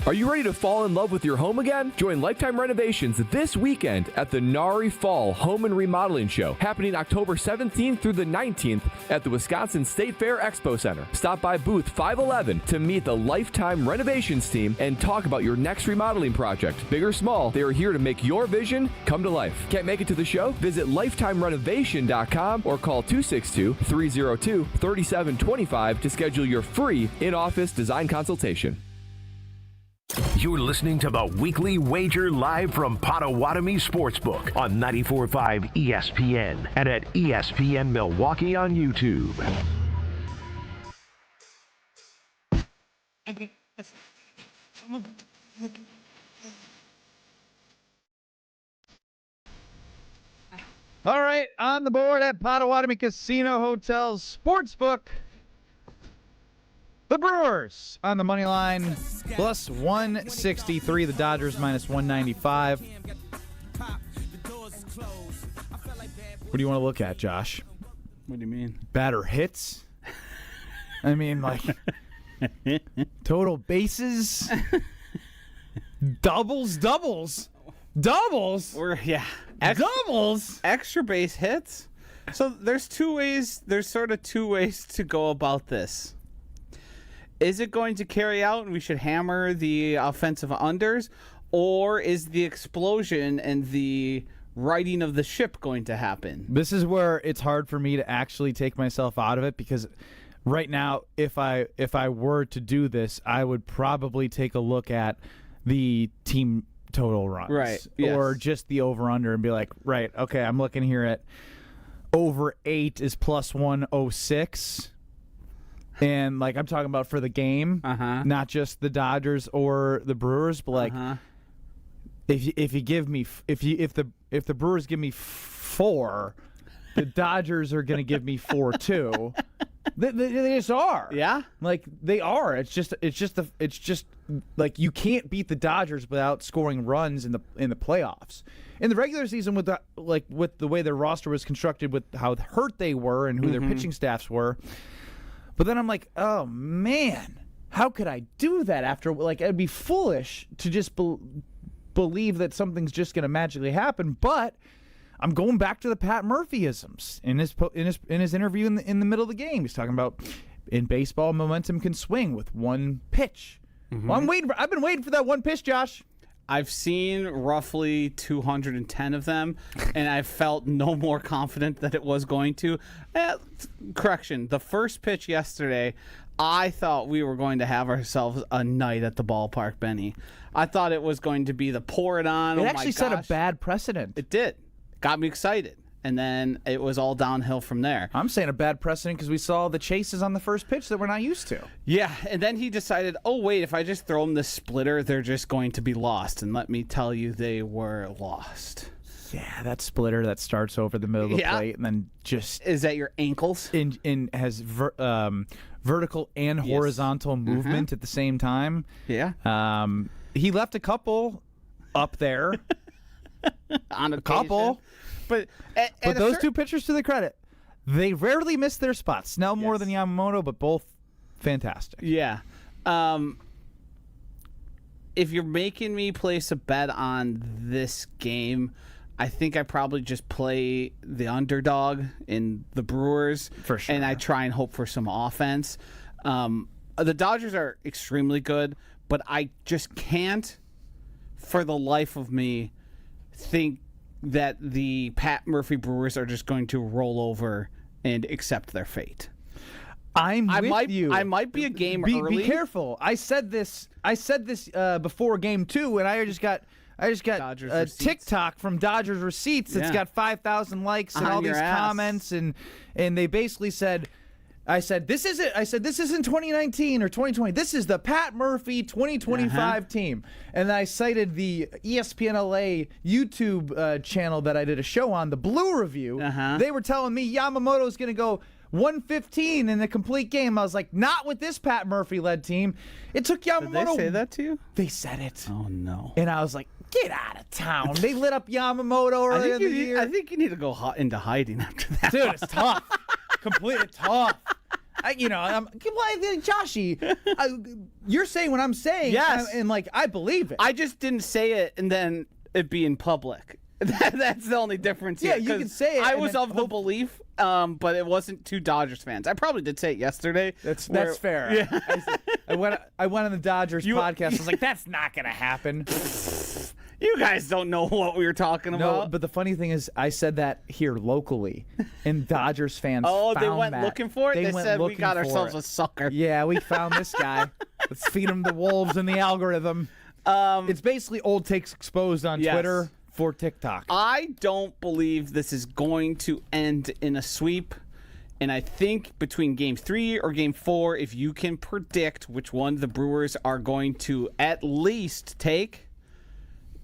[SPEAKER 17] Are you ready to fall in love with your home again? Join Lifetime Renovations this weekend at the Nari Fall Home and Remodeling Show, happening October 17th through the 19th at the Wisconsin State Fair Expo Center. Stop by booth 511 to meet the Lifetime Renovations team and talk about your next remodeling project. Big or small, they are here to make your vision come to life. Can't make it to the show? Visit lifetimerenovation.com or call 262-302-3725 to schedule your free in-office design consultation.
[SPEAKER 5] You're listening to the Weekly Wager live from Potawatomi Sportsbook on 94.5 ESPN and at ESPN Milwaukee on YouTube.
[SPEAKER 6] All right, on the board at Potawatomi Casino Hotel Sportsbook, the Brewers on the money line, plus 163. The Dodgers minus 195. What do you want to look at, Josh?
[SPEAKER 7] What do you mean?
[SPEAKER 6] Batter hits? I mean, like, total bases? Doubles?
[SPEAKER 7] Yeah.
[SPEAKER 6] Doubles?
[SPEAKER 7] Extra base hits? So there's sort of two ways to go about this. Is it going to carry out and we should hammer the offensive unders? Or is the explosion and the righting of the ship going to happen?
[SPEAKER 6] This is where it's hard for me to actually take myself out of it, because right now, if I were to do this, I would probably take a look at the team total runs.
[SPEAKER 7] Right.
[SPEAKER 6] Or
[SPEAKER 7] Yes.
[SPEAKER 6] just the over-under and be like, right, okay, I'm looking here at over 8 is plus 106. And, like, I'm talking about for the game, not just the Dodgers or the Brewers, but, like, if you give me if the Brewers give me 4, the Dodgers are going to give me 4 too. They just are.
[SPEAKER 7] Yeah,
[SPEAKER 6] like they are. It's just like you can't beat the Dodgers without scoring runs in the playoffs. In the regular season, with the way their roster was constructed, with how hurt they were and who their pitching staffs were. But then I'm like, oh man, how could I do that after, like, it'd be foolish to just believe that something's just going to magically happen. But I'm going back to the Pat Murphyisms in his interview in the middle of the game. He's talking about in baseball, momentum can swing with one pitch. Mm-hmm. Well, I've been waiting for that one pitch, Josh.
[SPEAKER 7] I've seen roughly 210 of them, and I felt no more confident that it was going to. Correction, the first pitch yesterday, I thought we were going to have ourselves a night at the ballpark, Benny. I thought it was going to be the pour it on.
[SPEAKER 6] It actually set a bad precedent.
[SPEAKER 7] It did. Got me excited. And then it was all downhill from there.
[SPEAKER 6] I'm saying a bad precedent because we saw the chases on the first pitch that we're not used to.
[SPEAKER 7] Yeah, and then he decided, oh, wait, if I just throw them this splitter, they're just going to be lost. And let me tell you, they were lost.
[SPEAKER 6] Yeah, that splitter that starts over the middle of the plate and then just...
[SPEAKER 7] Is that your ankles?
[SPEAKER 6] Has vertical and horizontal movement at the same time.
[SPEAKER 7] Yeah.
[SPEAKER 6] He left a couple up there.
[SPEAKER 7] On
[SPEAKER 6] a couple. But those two pitchers, to their credit, they rarely miss their spots. Snell more than Yamamoto, but both fantastic.
[SPEAKER 7] Yeah. If you're making me place a bet on this game, I think I probably just play the underdog in the Brewers.
[SPEAKER 6] For sure.
[SPEAKER 7] And I try and hope for some offense. The Dodgers are extremely good, but I just can't, for the life of me, think that the Pat Murphy Brewers are just going to roll over and accept their fate.
[SPEAKER 6] I might
[SPEAKER 7] be a game early.
[SPEAKER 6] Be careful. I said this before game 2, and I just got a TikTok from Dodgers Receipts that's got 5,000 likes and all these comments, and they basically said, I said this isn't 2019 or 2020. This is the Pat Murphy 2025 team. And I cited the ESPN LA YouTube channel that I did a show on, the Blue Review. They were telling me Yamamoto's going to go 115 in the complete game. I was like, not with this Pat Murphy-led team. It took Yamamoto.
[SPEAKER 7] Did they say that to you?
[SPEAKER 6] They said it.
[SPEAKER 7] Oh, no.
[SPEAKER 6] And I was like, get out of town. They lit up Yamamoto earlier in the year.
[SPEAKER 7] I think you need to go into hiding after that.
[SPEAKER 6] Dude, it's tough. Completely tough. Joshy, you're saying what I'm saying.
[SPEAKER 7] Yes.
[SPEAKER 6] And I believe it.
[SPEAKER 7] I just didn't say it and then it be in public. That's the only different here.
[SPEAKER 6] Yeah, you can say it.
[SPEAKER 7] I was of the belief, but it wasn't to Dodgers fans. I probably did say it yesterday.
[SPEAKER 6] That's fair.
[SPEAKER 7] Yeah.
[SPEAKER 6] I went on the Dodgers podcast. I was like, that's not going to happen.
[SPEAKER 7] You guys don't know what we were talking about.
[SPEAKER 6] No, but the funny thing is, I said that here locally, and Dodgers fans
[SPEAKER 7] they went looking for it? They said we got ourselves a sucker.
[SPEAKER 6] Yeah, we found this guy. Let's feed him the wolves in the algorithm. It's basically old takes exposed on Twitter for TikTok.
[SPEAKER 7] I don't believe this is going to end in a sweep. And I think between Game 3 or Game 4, if you can predict which one the Brewers are going to at least take,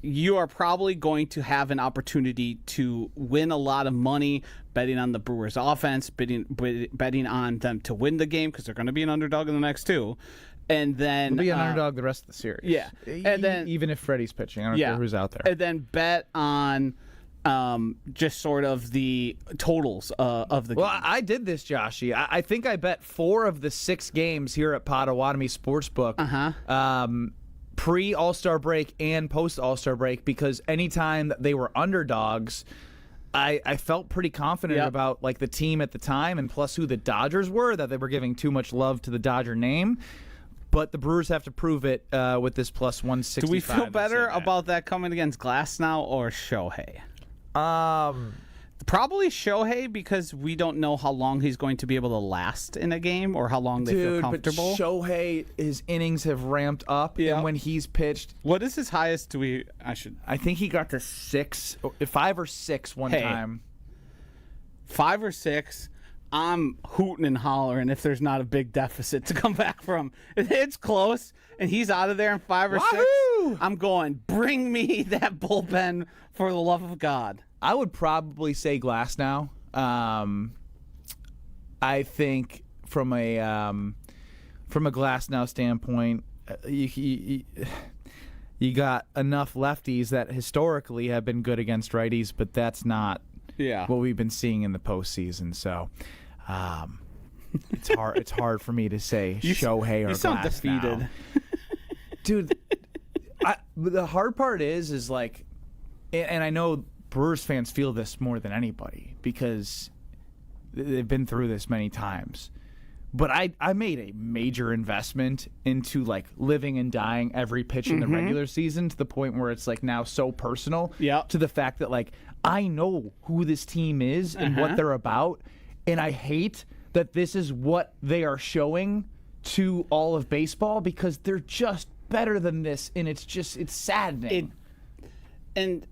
[SPEAKER 7] you are probably going to have an opportunity to win a lot of money betting on the Brewers offense, betting on them to win the game because they're going to be an underdog in the next 2. And then
[SPEAKER 6] they'll be an underdog the rest of the series.
[SPEAKER 7] Yeah. And then
[SPEAKER 6] even if Freddie's pitching, I don't care who's out there.
[SPEAKER 7] And then bet on just sort of the totals of the game.
[SPEAKER 6] Well, I did this, Joshy. I think I bet 4 of the 6 games here at Potawatomi Sportsbook. Pre-All-Star break and post-All-Star break, because anytime that they were underdogs, I felt pretty confident about the team at the time, and plus who the Dodgers were, that they were giving too much love to the Dodger name. But the Brewers have to prove it with this plus 165.
[SPEAKER 7] Do we feel better about that coming against Glasnow or Shohei? Probably Shohei, because we don't know how long he's going to be able to last in a game or how long they feel comfortable.
[SPEAKER 6] But Shohei, his innings have ramped up, and when he's pitched,
[SPEAKER 7] what is his highest?
[SPEAKER 6] I think he got to 5 or 6 one time.
[SPEAKER 7] 5 or 6. I'm hooting and hollering if there's not a big deficit to come back from. If it's close and he's out of there in 5 or 6, I'm going, bring me that bullpen for the love of God.
[SPEAKER 6] I would probably say Glasnow. I think from a Glasnow standpoint, you got enough lefties that historically have been good against righties, but that's not what we've been seeing in the postseason. So It's hard for me to say Shohei or
[SPEAKER 7] you sound
[SPEAKER 6] Glass
[SPEAKER 7] defeated.
[SPEAKER 6] now. Dude, the hard part is like, and I know Brewers fans feel this more than anybody because they've been through this many times. But I made a major investment into like living and dying every pitch in the regular season to the point where it's like now so personal to the fact that like I know who this team is and what they're about, and I hate that this is what they are showing to all of baseball because they're just better than this, and it's saddening.
[SPEAKER 7] And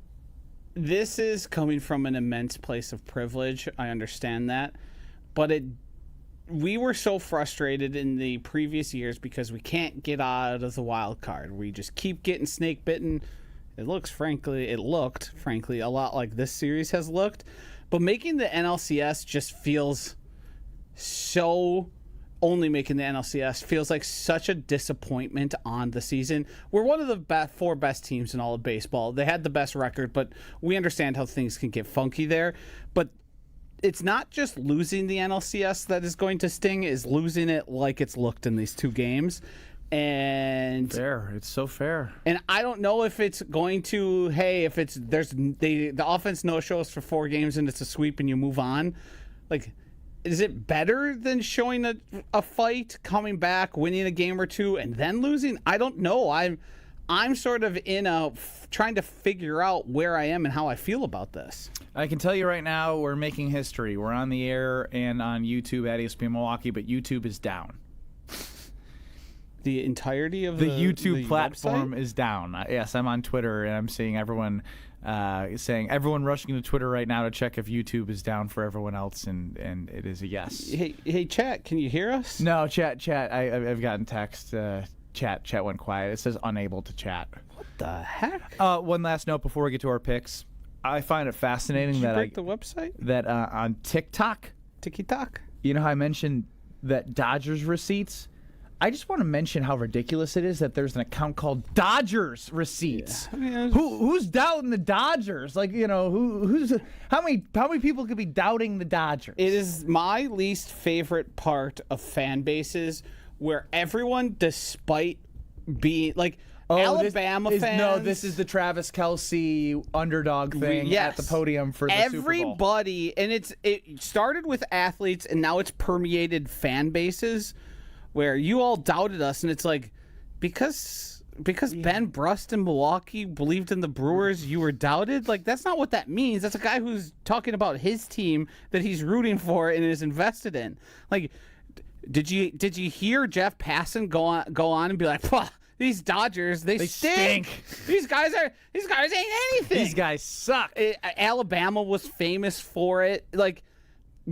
[SPEAKER 7] this is coming from an immense place of privilege. I understand that, but we were so frustrated in the previous years because we can't get out of the wild card. We just keep getting snake bitten. It looked frankly a lot like this series has looked, but making the NLCS just feels so. Only making the NLCS feels like such a disappointment on the season. We're one of the four best teams in all of baseball. They had the best record, but we understand how things can get funky there. But it's not just losing the NLCS that is going to sting, is losing it like it's looked in these two games. And
[SPEAKER 6] fair. It's so fair.
[SPEAKER 7] And I don't know if it's going to, the offense no-shows for 4 games and it's a sweep and you move on. Like, is it better than showing a fight, coming back, winning a game or two, and then losing? I don't know. I'm sort of trying to figure out where I am and how I feel about this.
[SPEAKER 6] I can tell you right now, we're making history. We're on the air and on YouTube at ESPN Milwaukee, but YouTube is down.
[SPEAKER 7] The entirety of
[SPEAKER 6] the YouTube
[SPEAKER 7] the
[SPEAKER 6] platform
[SPEAKER 7] website?
[SPEAKER 6] Is down. Yes, I'm on Twitter, and I'm seeing everyone saying everyone rushing to Twitter right now to check if YouTube is down for everyone else, and it is a yes.
[SPEAKER 7] Hey, chat, can you hear us?
[SPEAKER 6] No, chat. I've gotten text. Chat went quiet. It says unable to chat.
[SPEAKER 7] What the heck?
[SPEAKER 6] One last note before we get to our picks. I find it fascinating
[SPEAKER 7] Did you
[SPEAKER 6] that
[SPEAKER 7] break the website?
[SPEAKER 6] That on TikTok, you know how I mentioned that Dodgers receipts. I just want to mention how ridiculous it is that there's an account called Dodgers Receipts. Yeah. I mean, who's doubting the Dodgers? Like, you know, who's how many people could be doubting the Dodgers?
[SPEAKER 7] It is my least favorite part of fan bases where everyone, despite being like Alabama fans.
[SPEAKER 6] No, this is the Travis Kelce underdog thing at the podium for the Super Bowl.
[SPEAKER 7] Everybody, and it started with athletes, and now it's permeated fan bases. Where you all doubted us, and it's like, because Ben Brust in Milwaukee believed in the Brewers, you were doubted? Like, that's not what that means. That's a guy who's talking about his team that he's rooting for and is invested in. Like, did you hear Jeff Passan go on and be like, these Dodgers, they stink. These guys ain't anything.
[SPEAKER 6] These guys suck.
[SPEAKER 7] Alabama was famous for it. Like,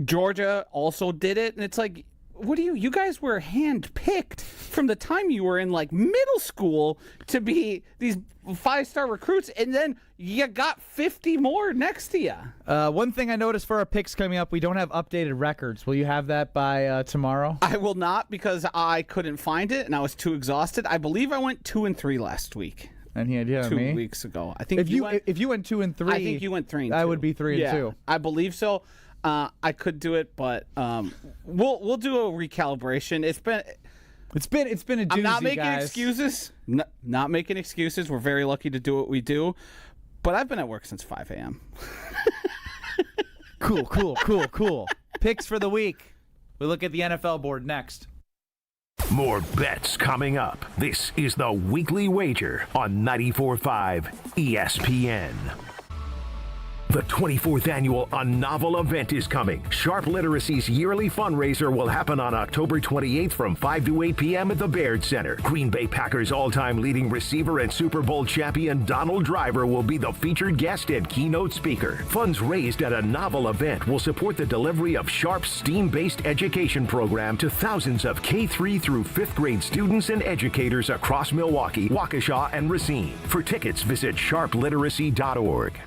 [SPEAKER 7] Georgia also did it, and it's like, what do you guys were handpicked from the time you were in like middle school to be these 5-star recruits, and then you got 50 more next to you.
[SPEAKER 6] One thing I noticed for our picks coming up, we don't have updated records. Will you have that by tomorrow?
[SPEAKER 7] I will not, because I couldn't find it and I was too exhausted. I believe I went 2-3 last week.
[SPEAKER 6] Any idea?
[SPEAKER 7] 2 weeks ago. I think
[SPEAKER 6] if you went 2-3,
[SPEAKER 7] I think you went 3-2.
[SPEAKER 6] I would be 3-2.
[SPEAKER 7] I believe so. I could do it, but we'll do a recalibration. It's been a doozy, I'm not making excuses. Not making excuses. We're very lucky to do what we do, but I've been at work since 5 a.m.
[SPEAKER 6] Cool. Picks for the week. We look at the NFL board next.
[SPEAKER 5] More bets coming up. This is the Weekly Wager on 94.5 ESPN. The 24th annual A Novel event is coming. Sharp Literacy's yearly fundraiser will happen on October 28th from 5 to 8 p.m. at the Baird Center. Green Bay Packers all-time leading receiver and Super Bowl champion Donald Driver will be the featured guest and keynote speaker. Funds raised at A Novel event will support the delivery of Sharp's STEAM-based education program to thousands of K-3 through 5th grade students and educators across Milwaukee, Waukesha, and Racine. For tickets, visit sharpliteracy.org.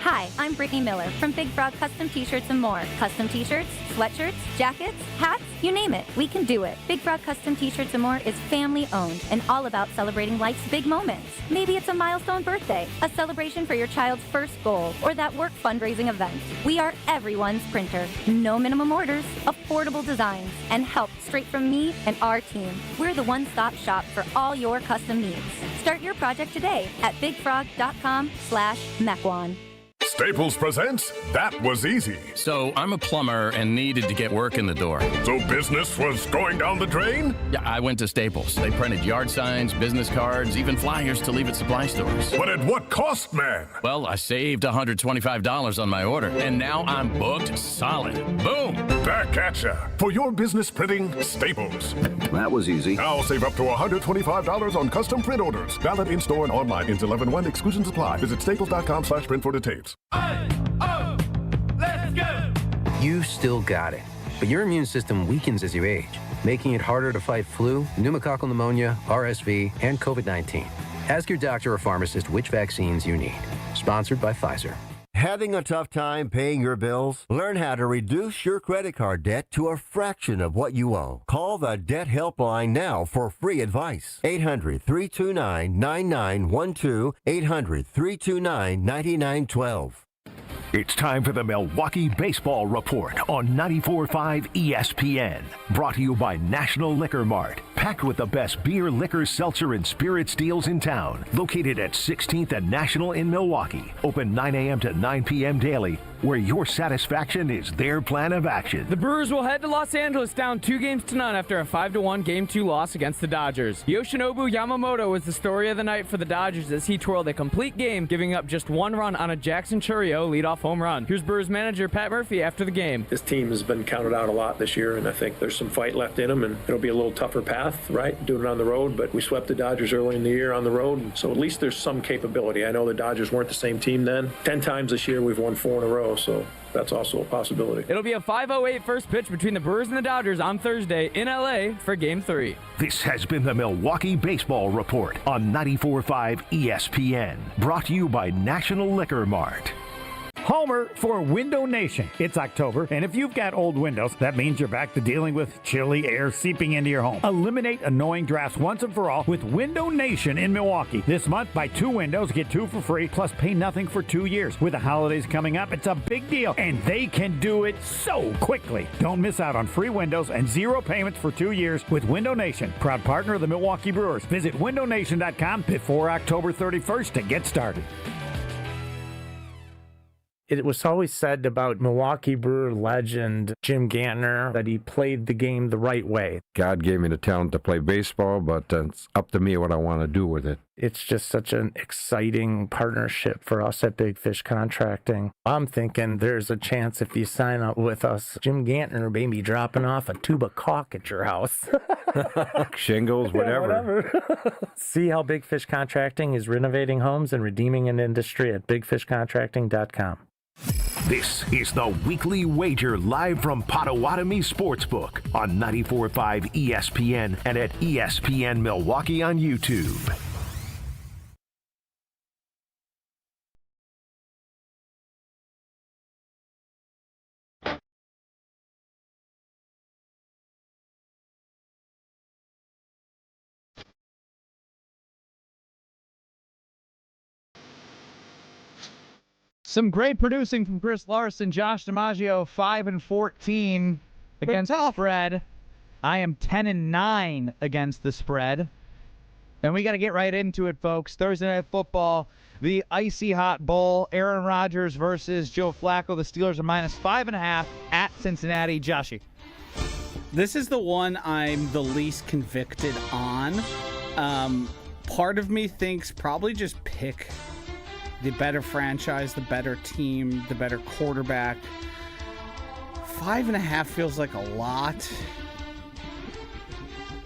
[SPEAKER 18] Hi, I'm Brittany Miller from Big Frog Custom T-Shirts and more. Custom T-shirts, sweatshirts, jackets, hats, you name it, we can do it. Big Frog Custom T-Shirts and more is family owned and all about celebrating life's big moments. Maybe it's a milestone birthday, a celebration for your child's first goal, or that work fundraising event. We are everyone's printer. No minimum orders, affordable designs, and help straight from me and our team. We're the one-stop shop for all your custom needs. Start your project today at bigfrog.com/Mequon.
[SPEAKER 10] Staples presents That Was Easy.
[SPEAKER 19] So I'm a plumber and needed to get work in the door.
[SPEAKER 10] So business was going down the drain?
[SPEAKER 19] Yeah, I went to Staples. They printed yard signs, business cards, even flyers to leave at supply stores.
[SPEAKER 10] But at what cost, man?
[SPEAKER 19] Well, I saved $125 on my order, and now I'm booked solid. Boom!
[SPEAKER 10] Back at ya. For your business printing, Staples.
[SPEAKER 20] That was easy.
[SPEAKER 10] Now save up to $125 on custom print orders. Valid in-store and online. Ends 11/1. Exclusions apply. Visit staples.com/print for details.
[SPEAKER 21] Let's go! You still got it, but your immune system weakens as you age, making it harder to fight flu, pneumococcal pneumonia, RSV, and COVID-19. Ask your doctor or pharmacist which vaccines you need. Sponsored by Pfizer.
[SPEAKER 22] Having a tough time paying your bills? Learn how to reduce your credit card debt to a fraction of what you owe. Call the Debt Helpline now for free advice. 800-329-9912, 800-329-9912.
[SPEAKER 5] It's time for the Milwaukee Baseball Report on 94.5 ESPN. Brought to you by National Liquor Mart. Packed with the best beer, liquor, seltzer, and spirits deals in town. Located at 16th and National in Milwaukee. Open 9 a.m. to 9 p.m. daily, where your satisfaction is their plan of action.
[SPEAKER 23] The Brewers will head to Los Angeles down 2-0 after a 5-1 Game 2 loss against the Dodgers. Yoshinobu Yamamoto was the story of the night for the Dodgers as he twirled a complete game, giving up just one run on a Jackson Chourio leadoff home run. Here's Brewers manager Pat Murphy after the game.
[SPEAKER 24] This team has been counted out a lot this year, and I think there's some fight left in them, and it'll be a little tougher path, right, doing it on the road, but we swept the Dodgers early in the year on the road, so at least there's some capability. I know the Dodgers weren't the same team then. 10 times this year we've won 4 in a row, so that's also a possibility.
[SPEAKER 23] It'll be a 5:08 first pitch between the Brewers and the Dodgers on Thursday in LA for Game 3.
[SPEAKER 5] This has been the Milwaukee Baseball Report on 94.5 ESPN. Brought to you by National Liquor Mart.
[SPEAKER 1] Homer for Window Nation. It's October, and if you've got old windows, that means you're back to dealing with chilly air seeping into your home. Eliminate annoying drafts once and for all with Window Nation in Milwaukee. This month, buy 2 windows, get 2 for free, plus pay nothing for 2 years. With the holidays coming up, it's a big deal, and they can do it so quickly. Don't miss out on free windows and 0 payments for 2 years with Window Nation, proud partner of the Milwaukee Brewers. Visit windownation.com before October 31st to get started.
[SPEAKER 25] It was always said about Milwaukee Brewer legend Jim Gantner that he played the game the right way.
[SPEAKER 26] God gave me the talent to play baseball, but it's up to me what I want to do with it.
[SPEAKER 25] It's just such an exciting partnership for us at Big Fish Contracting. I'm thinking there's a chance if you sign up with us, Jim Gantner may be dropping off a tube of caulk at your house.
[SPEAKER 26] Shingles, whatever.
[SPEAKER 25] See how Big Fish Contracting is renovating homes and redeeming an industry at bigfishcontracting.com.
[SPEAKER 5] This is the Weekly Wager live from Potawatomi Sportsbook on 94.5 ESPN and at ESPN Milwaukee on YouTube.
[SPEAKER 6] Some great producing from Chris Larson. Josh DiMaggio, 5-14 against the spread. I am 10-9 against the spread. And we got to get right into it, folks. Thursday Night Football, the icy hot bowl. Aaron Rodgers versus Joe Flacco. The Steelers are -5.5 at Cincinnati. Joshy.
[SPEAKER 7] This is the one I'm the least convicted on. Part of me thinks probably just pick the better franchise, the better team, the better quarterback. 5.5 feels like a lot.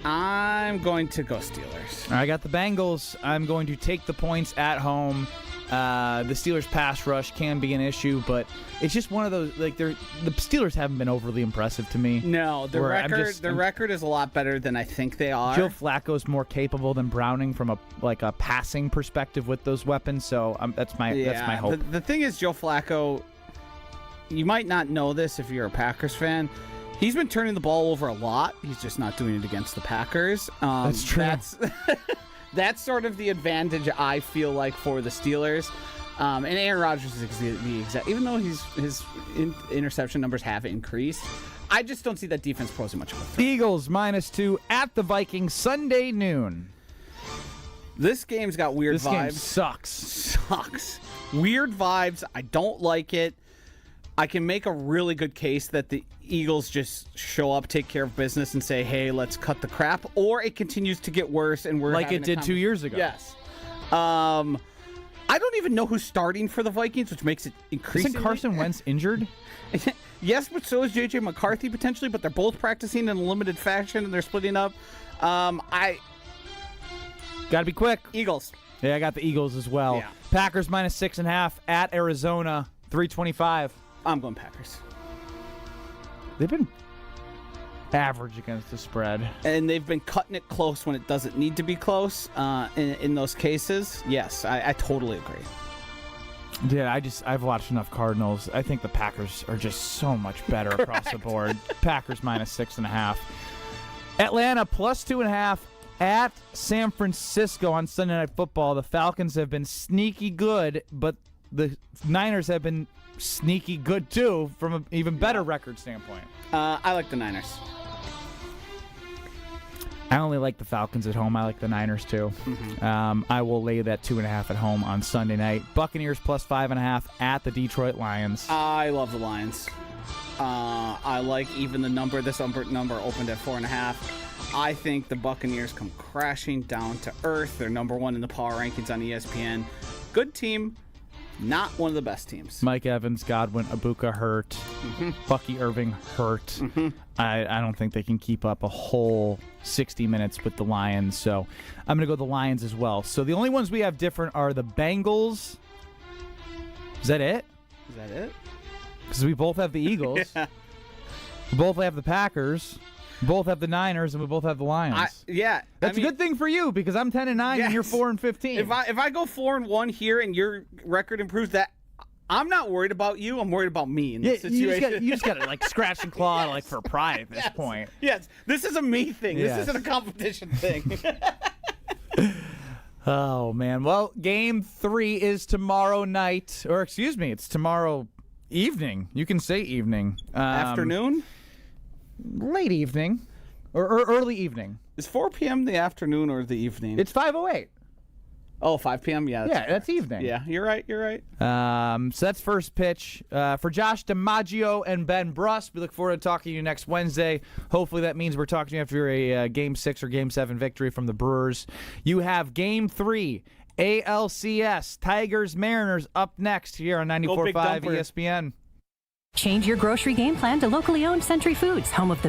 [SPEAKER 7] I'm going to go Steelers.
[SPEAKER 6] I got the Bengals. I'm going to take the points at home. The Steelers' pass rush can be an issue, but it's just one of those, like, the Steelers haven't been overly impressive to me.
[SPEAKER 7] No, the record is a lot better than I think they are.
[SPEAKER 6] Joe Flacco's more capable than Browning from a passing perspective with those weapons, so that's my hope.
[SPEAKER 7] The thing is, Joe Flacco, you might not know this if you're a Packers fan. He's been turning the ball over a lot. He's just not doing it against the Packers.
[SPEAKER 6] That's true.
[SPEAKER 7] That's sort of the advantage I feel like for the Steelers. And Aaron Rodgers is the exact. Even though his interception numbers have increased, I just don't see that defense posing much of a threat.
[SPEAKER 6] Eagles -2 at the Vikings Sunday noon.
[SPEAKER 7] This game's got weird vibes.
[SPEAKER 6] This game
[SPEAKER 7] sucks. Weird vibes. I don't like it. I can make a really good case that the Eagles just show up, take care of business, and say, hey, let's cut the crap, or it continues to get worse and we're
[SPEAKER 6] like it did 2 years ago.
[SPEAKER 7] Yes. I don't even know who's starting for the Vikings, which makes it increasingly...
[SPEAKER 6] Isn't Carson Wentz injured?
[SPEAKER 7] Yes, but so is J.J. McCarthy potentially, but they're both practicing in a limited fashion and they're splitting up.
[SPEAKER 6] Gotta be quick.
[SPEAKER 7] Eagles.
[SPEAKER 6] Yeah, I got the Eagles as well.
[SPEAKER 7] Yeah.
[SPEAKER 6] Packers -6.5 at Arizona, 325.
[SPEAKER 7] I'm going Packers.
[SPEAKER 6] They've been average against the spread.
[SPEAKER 7] And they've been cutting it close when it doesn't need to be close in those cases. Yes, I totally agree.
[SPEAKER 6] Yeah, I've watched enough Cardinals. I think the Packers are just so much better across the board. Packers -6.5. Atlanta +2.5 at San Francisco on Sunday Night Football. The Falcons have been sneaky good, but the Niners have been sneaky good too from an even better record standpoint.
[SPEAKER 7] I like the Niners.
[SPEAKER 6] I only like the Falcons at home. I like the Niners too. I will lay that 2.5 at home on Sunday night. Buccaneers +5.5 at the Detroit Lions.
[SPEAKER 7] I love the Lions. I like even the number. This number opened at 4.5. I think the Buccaneers come crashing down to earth. They're number 1 in the power rankings on ESPN. Good team. Not one of the best teams.
[SPEAKER 6] Mike Evans, Godwin, Ibuka hurt. Bucky Irving hurt. I don't think they can keep up a whole 60 minutes with the Lions, so I'm going to go the Lions as well. So the only ones we have different are the Bengals. Is that it?
[SPEAKER 7] Is that it?
[SPEAKER 6] Because we both have the Eagles.
[SPEAKER 7] Yeah.
[SPEAKER 6] We both have the Packers. We both have the Niners, and we both have the Lions. That's a good thing for you because I'm 10-9 and you're 4-15.
[SPEAKER 7] If I go 4-1 here and your record improves, that I'm not worried about you. I'm worried about me in this situation.
[SPEAKER 6] You just got to like scratch and claw for pride at this point.
[SPEAKER 7] Yes, this is a me thing. This isn't a competition thing.
[SPEAKER 6] Oh man. Well, Game 3 is tomorrow night, or excuse me, it's tomorrow evening. You can say evening.
[SPEAKER 7] Afternoon.
[SPEAKER 6] Late evening, or early evening.
[SPEAKER 7] Is 4 p.m. the afternoon or the evening?
[SPEAKER 6] It's 5:08.
[SPEAKER 7] Oh, 5 p.m. Yeah,
[SPEAKER 6] that's evening.
[SPEAKER 7] Yeah, you're right.
[SPEAKER 6] So that's first pitch for Josh DiMaggio and Ben Bruss. We look forward to talking to you next Wednesday. Hopefully that means we're talking to you after a Game 6 or Game 7 victory from the Brewers. You have Game 3, ALCS, Tigers Mariners up next here on 94.5 ESPN.
[SPEAKER 2] Change your grocery game plan to locally owned Century Foods, home of the